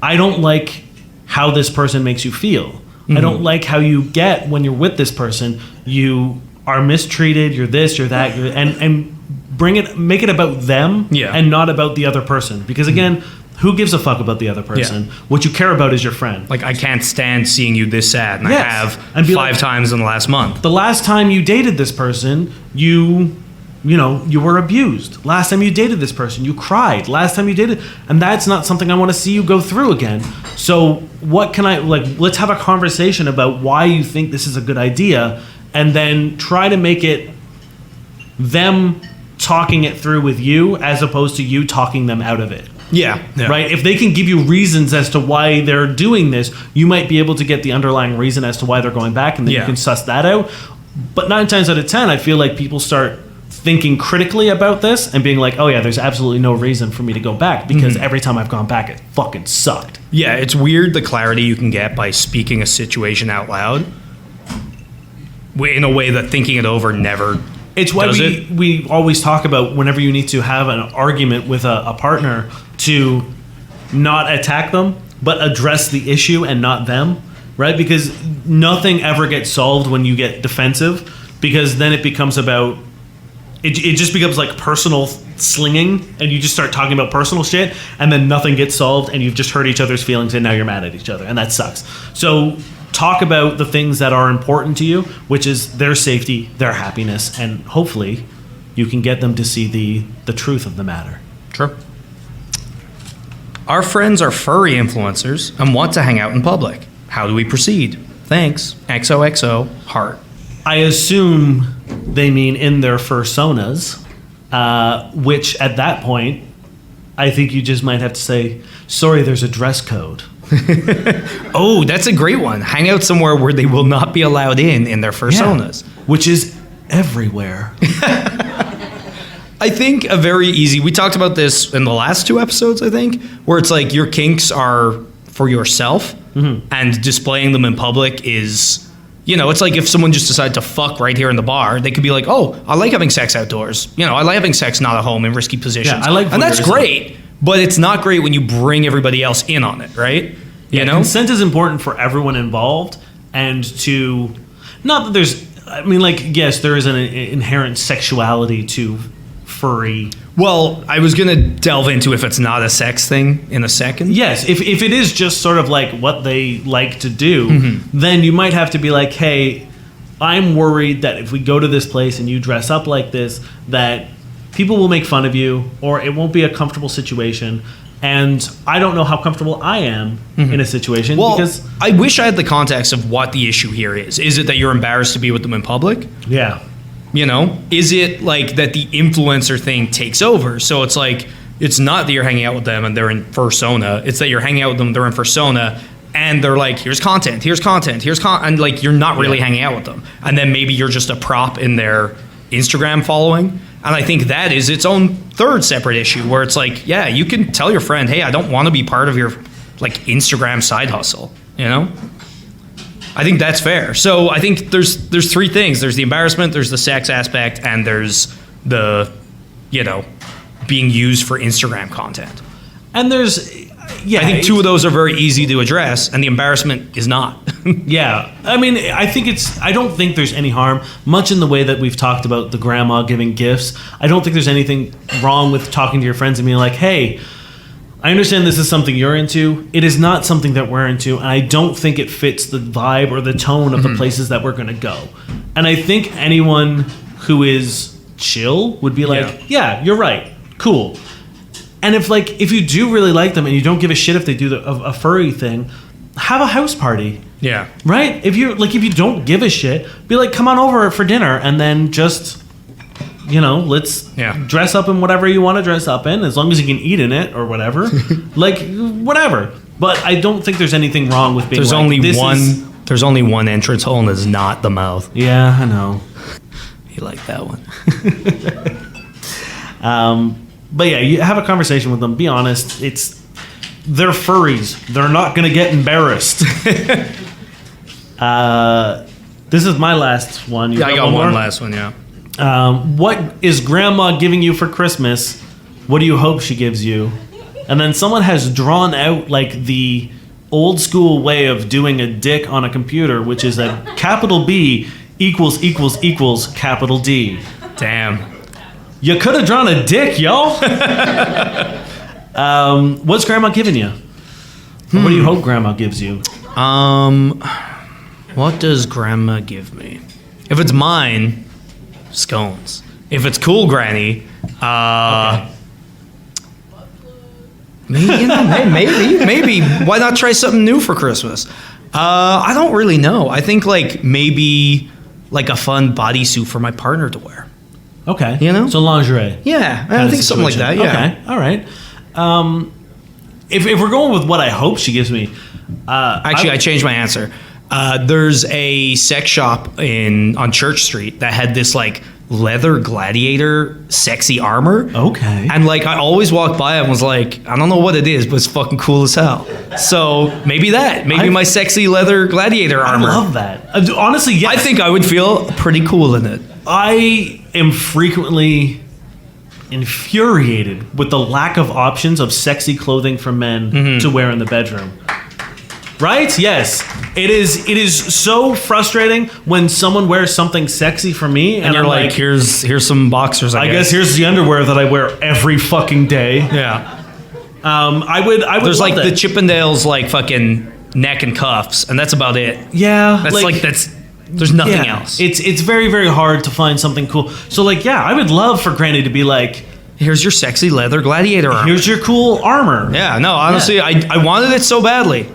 I don't like how this person makes you feel. I don't like how you get when you're with this person. You are mistreated. You're this. You're that. And make it about them and not about the other person. Because again, who gives a fuck about the other person? Yeah. What you care about is your friend. Like, I can't stand seeing you this sad, and I have And be 5 like, times in the last month. the last time you dated this person, you were abused. Last time you dated this person, you cried. Last time you dated, and that's not something I want to see you go through again. So what can I, like, let's have a conversation about why you think this is a good idea, and then try to make it them talking it through with you as opposed to you talking them out of it. Yeah. Right? If they can give you reasons as to why they're doing this, you might be able to get the underlying reason as to why they're going back, and then you can suss that out. But 9 times out of 10, I feel like people start thinking critically about this and being like, oh yeah, there's absolutely no reason for me to go back because every time I've gone back, it fucking sucked. Yeah, it's weird the clarity you can get by speaking a situation out loud in a way that thinking it over never. It's why we always talk about whenever you need to have an argument with a partner to not attack them, but address the issue and not them, right? Because nothing ever gets solved when you get defensive, because then it becomes about, it just becomes like personal slinging, and you just start talking about personal shit, and then nothing gets solved, and you've just hurt each other's feelings, and now you're mad at each other, and that sucks. So talk about the things that are important to you, which is their safety, their happiness, and hopefully you can get them to see the truth of the matter. Sure. Our friends are furry influencers and want to hang out in public. How do we proceed? Thanks. XOXO, heart. I assume they mean in their fursonas, which at that point, I think you just might have to say, sorry, there's a dress code. Oh, that's a great one. Hang out somewhere where they will not be allowed in their fursonas. Yeah, which is everywhere. I think a very easy, we talked about this in the last 2 episodes, I think, where it's like your kinks are for yourself and displaying them in public is, it's like if someone just decided to fuck right here in the bar, they could be like, oh, I like having sex outdoors. I like having sex not at home in risky positions. Yeah, I like and that's voyeurism. great, but it's not great when you bring everybody else in on it, right? Consent is important for everyone involved, and to, not that there's, yes, there is an inherent sexuality to furry. Well, I was going to delve into if it's not a sex thing in a second. Yes, if it is just sort of like what they like to do, then you might have to be like, hey, I'm worried that if we go to this place and you dress up like this, that people will make fun of you, or it won't be a comfortable situation. And I don't know how comfortable I am in a situation Well, because I wish I had the context of what the issue here is. Is it that you're embarrassed to be with them in public? yeah. You know, is it like that the influencer thing takes over? So it's like, it's not that you're hanging out with them and they're in persona. It's that you're hanging out with them, they're in persona, and they're like, here's content, and like you're not really hanging out with them. And then maybe you're just a prop in their Instagram following. And I think that is its own third separate issue where it's like, yeah, you can tell your friend, hey, I don't want to be part of your like Instagram side hustle, you know? I think that's fair. So I think there's three things. There's the embarrassment, there's the sex aspect, and there's the, you know, being used for Instagram content. And there's, yeah. I think two of those are very easy to address, and the embarrassment is not. Yeah. I mean, I don't think there's any harm, much in the way that we've talked about the grandma giving gifts. I don't think there's anything wrong with talking to your friends and being like, hey, I understand this is something you're into. It is not something that we're into, and I don't think it fits the vibe or the tone of the places that we're going to go. And I think anyone who is chill would be like, yeah, you're right. Cool. And if you do really like them and you don't give a shit if they do a furry thing, have a house party. Yeah. Right? If you don't give a shit, be like, come on over for dinner, and then just, let's dress up in whatever you want to dress up in, as long as you can eat in it or whatever. Like, whatever. But I don't think there's anything wrong with being There's only one entrance hole, and it's not the mouth. Yeah, I know. You like that one. But yeah, you have a conversation with them. Be honest. They're furries. They're not going to get embarrassed. This is my last one. I got one last one, yeah. What is grandma giving you for Christmas? What do you hope she gives you? And then someone has drawn out like the old school way of doing a dick on a computer, which is a capital B == capital D. Damn. You could have drawn a dick, yo. What's grandma giving you? What do you hope grandma gives you? What does grandma give me? If it's mine, scones. If it's cool granny, maybe. Why not try something new for Christmas? I don't really know. I think like maybe like a fun bodysuit for my partner to wear. Okay. So lingerie. Yeah, I think something like that. Yeah. Okay. All right. If we're going with what I hope she gives me, I changed my answer. There's a sex shop on Church Street that had this like leather gladiator sexy armor. Okay. And like I always walked by and was like, I don't know what it is, but it's fucking cool as hell. So maybe my sexy leather gladiator armor. I love that. Honestly, yes. I think I would feel pretty cool in it. I am frequently infuriated with the lack of options of sexy clothing for men to wear in the bedroom. Right? Yes. It is so frustrating when someone wears something sexy for me and you're I'm like, here's some boxers, I guess. Here's the underwear that I wear every fucking day. Yeah. I would There's love like that. the Chippendales like fucking neck and cuffs, and that's about it. Yeah. There's nothing else. It's very, very hard to find something cool. So I would love for Granny to be like, here's your sexy leather gladiator armor. Here's your cool armor. Yeah, no, honestly, I wanted it so badly.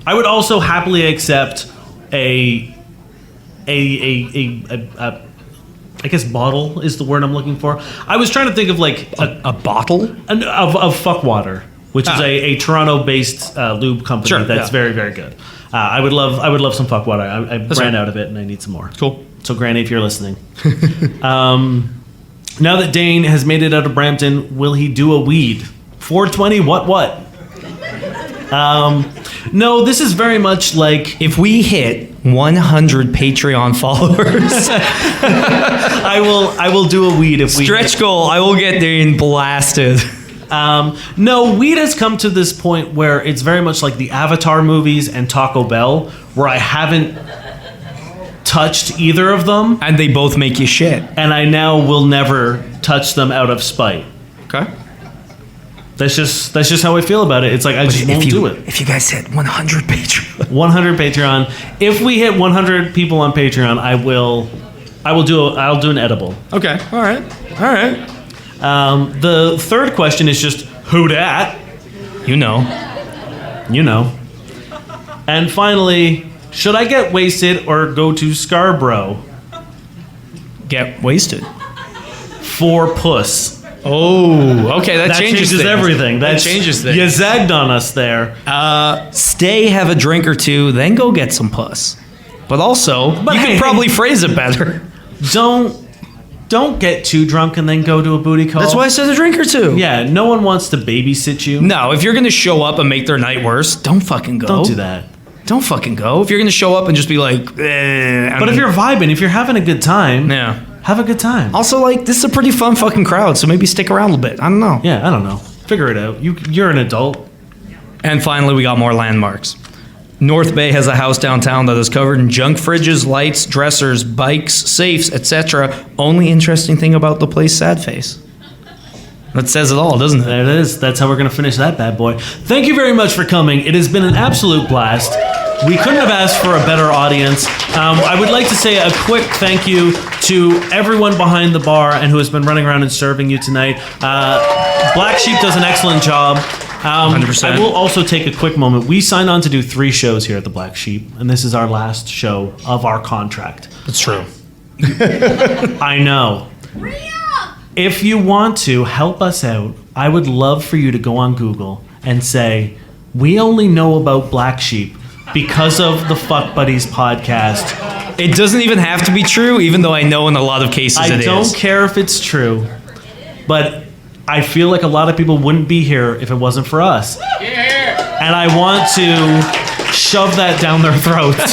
I would also happily accept I guess bottle is the word I'm looking for. I was trying to think of like a bottle of fuck water, which is a Toronto-based lube company that's very, very good. I would love some fuck water. I ran out of it and I need some more. Cool. So Granny, if you're listening, now that Dane has made it out of Brampton, will he do a weed? 420? What? No, this is very much like if we hit 100 Patreon followers, I will do a weed if we stretch goal. I will get Dane blasted. No, weed has come to this point where it's very much like the Avatar movies and Taco Bell, where I haven't touched either of them, and they both make you shit. And I now will never touch them out of spite. Okay. That's just how I feel about it. It's like I just won't do it. If you guys hit 100 Patreon. 100 Patreon. If we hit 100 people on Patreon, I'll do an edible. Okay. All right. The third question is just who dat? You know. And finally, should I get wasted or go to Scarborough Get wasted. for puss? Oh, okay. That changes things. Everything. That changes things. You zagged on us there. Stay, have a drink or two, then go get some puss. But also, you could probably phrase it better. Don't get too drunk and then go to a booty call. That's why I said a drink or two. Yeah, no one wants to babysit you. No, if you're going to show up and make their night worse, don't fucking go. Don't do that. Don't fucking go. If you're going to show up and just be like, But if you're vibing, if you're having a good time, yeah. have a good time. Also, like, this is a pretty fun fucking crowd, so maybe stick around a little bit. I don't know. Yeah, I don't know. Figure it out. You're an adult. And finally, we got more landmarks. North Bay has a house downtown that is covered in junk fridges, lights, dressers, bikes, safes, etc. Only interesting thing about the place, sad face. That says it all, doesn't it? There it is. That's how we're going to finish that bad boy. Thank you very much for coming. It has been an absolute blast. We couldn't have asked for a better audience. I would like to say a quick thank you to everyone behind the bar and who has been running around and serving you tonight. Black Sheep does an excellent job. 100%. I will also take a quick moment. We signed on to do 3 shows here at the Black Sheep, and this is our last show of our contract. That's true. I know. If you want to help us out, I would love for you to go on Google and say, we only know about Black Sheep because of the Fuck Buddies podcast. It doesn't even have to be true, even though I know in a lot of cases it is. I don't care if it's true, but I feel like a lot of people wouldn't be here if it wasn't for us. And I want to shove that down their throats.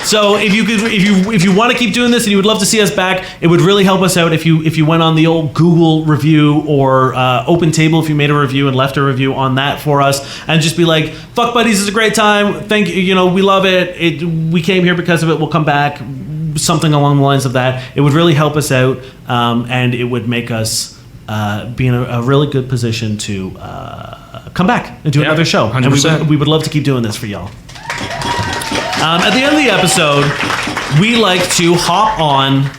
So if you want to keep doing this and you would love to see us back, it would really help us out if you went on the old Google review or Open Table if you made a review and left a review on that for us and just be like, Fuck Buddies is a great time. Thank you. We love it. We came here because of it. We'll come back. Something along the lines of that. It would really help us out, and it would make us be in a really good position to come back and do another show. 100%. And we would love to keep doing this for y'all. At the end of the episode, we like to hop on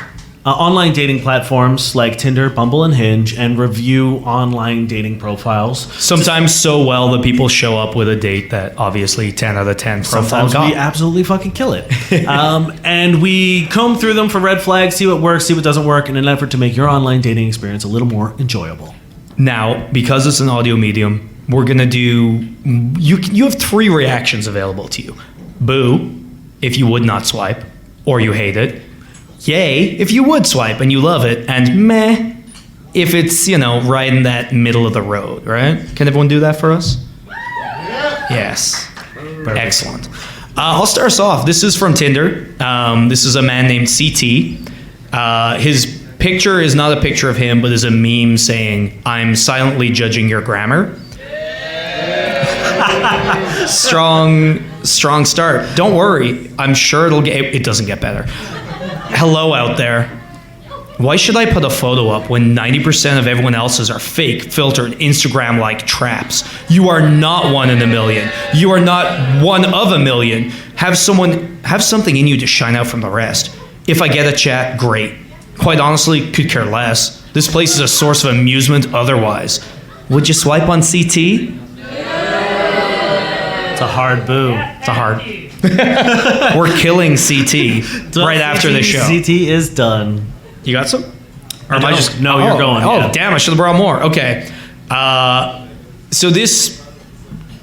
online dating platforms like Tinder, Bumble, and Hinge and review online dating profiles. Sometimes so well that people show up with a date that obviously 10 out of 10 profile Sometimes got. we absolutely fucking kill it. And we comb through them for red flags, see what works, see what doesn't work, in an effort to make your online dating experience a little more enjoyable. Now, because it's an audio medium, we're going to do... You have 3 reactions available to you. Boo, if you would not swipe, or you hate it. Yay, if you would swipe and you love it. And meh, if it's, right in that middle of the road, right? Can everyone do that for us? Yes. Perfect. Excellent. I'll start us off. This is from Tinder. This is a man named CT. His picture is not a picture of him, but is a meme saying, "I'm silently judging your grammar." Strong start. Don't worry. I'm sure it doesn't get better. Hello out there. Why should I put a photo up when 90% of everyone else's are fake, filtered, Instagram-like traps? You are not one in a million. You are not one of a million. Have something in you to shine out from the rest. If I get a chat, great. Quite honestly, could care less. This place is a source of amusement otherwise. Would you swipe on CT? It's a hard boo. It's a hard. We're killing CT right after the show. CT is done. You got some? Or am I just? No, you're going. Oh, yeah. damn! I should have brought more. Okay. So this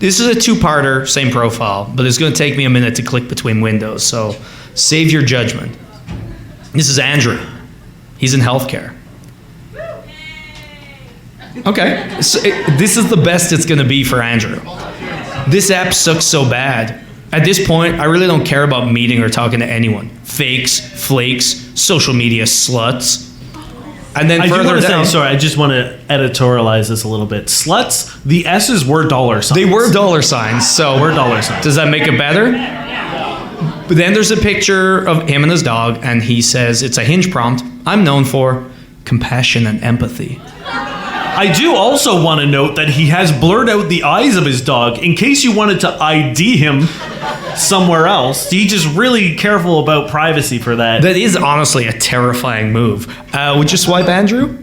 is a 2-parter, same profile, but it's going to take me a minute to click between windows. So save your judgment. This is Andrew. He's in healthcare. Okay. So this is the best it's going to be for Andrew. This app sucks so bad. At this point, I really don't care about meeting or talking to anyone. Fakes, flakes, social media sluts. And then further down... I just want to editorialize this a little bit. Sluts, the S's were dollar signs. They were dollar signs, so... Were dollar signs. Does that make it better? But then there's a picture of him and his dog, and he says, it's a Hinge prompt. I'm known for compassion and empathy. I do also want to note that he has blurred out the eyes of his dog in case you wanted to ID him somewhere else. He's just really careful about privacy for that. That is honestly a terrifying move. Would you swipe Andrew?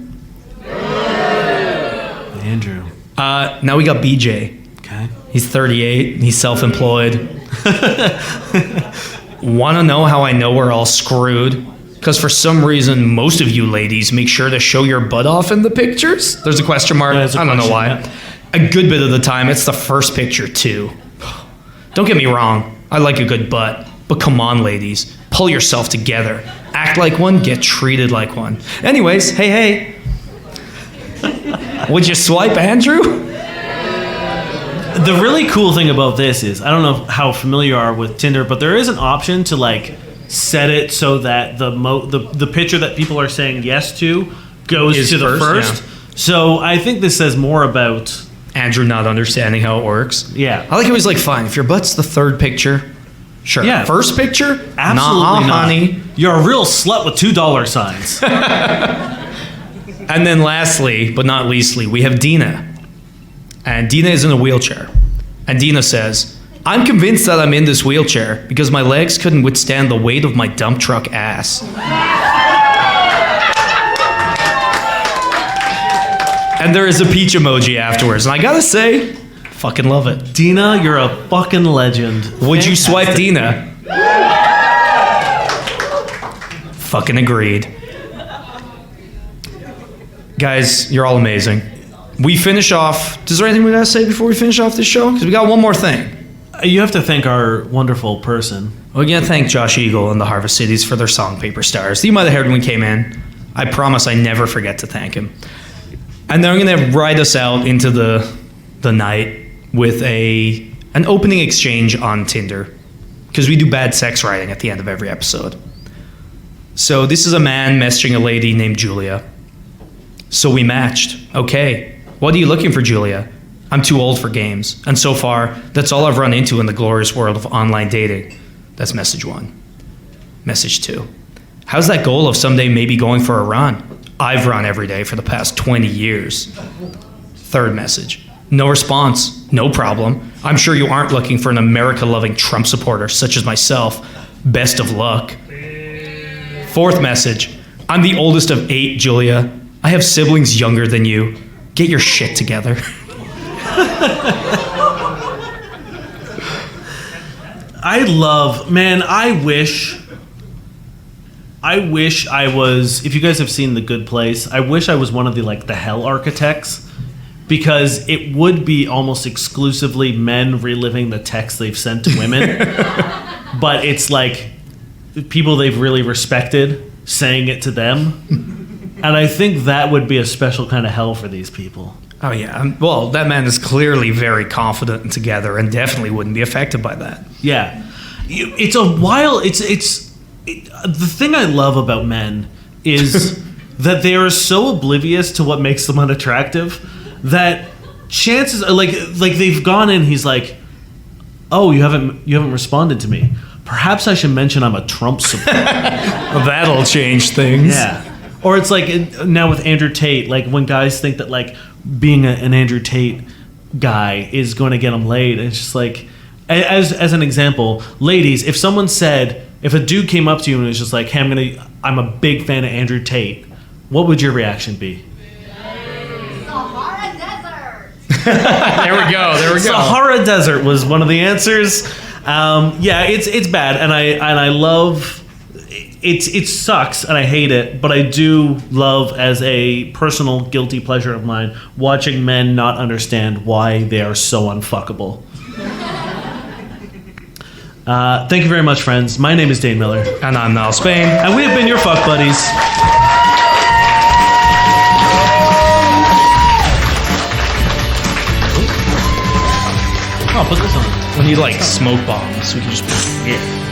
Andrew. Now we got BJ. Okay. He's 38. He's self-employed. Want to know how I know we're all screwed? Because for some reason, most of you ladies make sure to show your butt off in the pictures. There's a question mark. Yeah, there's a I don't know question, why. yeah. A good bit of the time, it's the first picture too. Don't get me wrong. I like a good butt. But come on, ladies. Pull yourself together. Act like one. Get treated like one. Anyways, hey. Would you swipe Andrew? The really cool thing about this is, I don't know how familiar you are with Tinder, but there is an option to like set it so that the picture that people are saying yes to goes Is to the first. yeah. So I think this says more about Andrew not understanding how it works. yeah. I like how he's like, fine, if your butt's the third picture, sure. Yeah. First picture? Absolutely Nah, not. honey. You're a real slut with $2 signs. And then lastly, but not leastly, we have Dina. And Dina is in a wheelchair. And Dina says, I'm convinced that I'm in this wheelchair because my legs couldn't withstand the weight of my dump truck ass. And there is a peach emoji afterwards. And I gotta say, fucking love it. Dina, you're a fucking legend. Would you swipe Dina? Fucking agreed. Guys, you're all amazing. We finish off. Is there anything we gotta say before we finish off this show? Because we got one more thing. You have to thank our wonderful person. We're gonna thank Josh Eagle and the Harvest Cities for their song Paper Stars. You might have heard when we came in. I promise I never forget to thank him. And then I'm gonna ride us out into the night with an opening exchange on Tinder. Because we do bad sex writing at the end of every episode. So this is a man messaging a lady named Julia. So we matched. Okay. What are you looking for, Julia? I'm too old for games. And so far, that's all I've run into in the glorious world of online dating. That's message 1. Message 2. How's that goal of someday maybe going for a run? I've run every day for the past 20 years. Third message. No response. No problem. I'm sure you aren't looking for an America-loving Trump supporter such as myself. Best of luck. Fourth message. I'm the oldest of 8, Julia. I have siblings younger than you. Get your shit together. I wish I was, if you guys have seen The Good Place, I wish I was one of the hell architects, because it would be almost exclusively men reliving the texts they've sent to women. But it's like people they've really respected saying it to them. And I think that would be a special kind of hell for these people. Oh, yeah. Well, that man is clearly very confident and together and definitely wouldn't be affected by that. Yeah. It's a wild... the thing I love about men is that they are so oblivious to what makes them unattractive that chances are like they've gone in, he's like, oh, you haven't responded to me. Perhaps I should mention I'm a Trump supporter. That'll change things. Yeah. Or it's like now with Andrew Tate, like when guys think that like being an Andrew Tate guy is going to get them laid, it's just like, as an example, ladies, if a dude came up to you and was just like, hey, I'm a big fan of Andrew Tate, what would your reaction be? Sahara Desert. There we go. Sahara Desert was one of the answers. Yeah, it's bad, and I love it sucks and I hate it, but I do love, as a personal guilty pleasure of mine, watching men not understand why they are so unfuckable. Thank you very much, friends. My name is Dane Miller. And I'm Niall Spain. And we have been your fuck buddies. Oh, put this on. We need like smoke bombs. We can just. Yeah.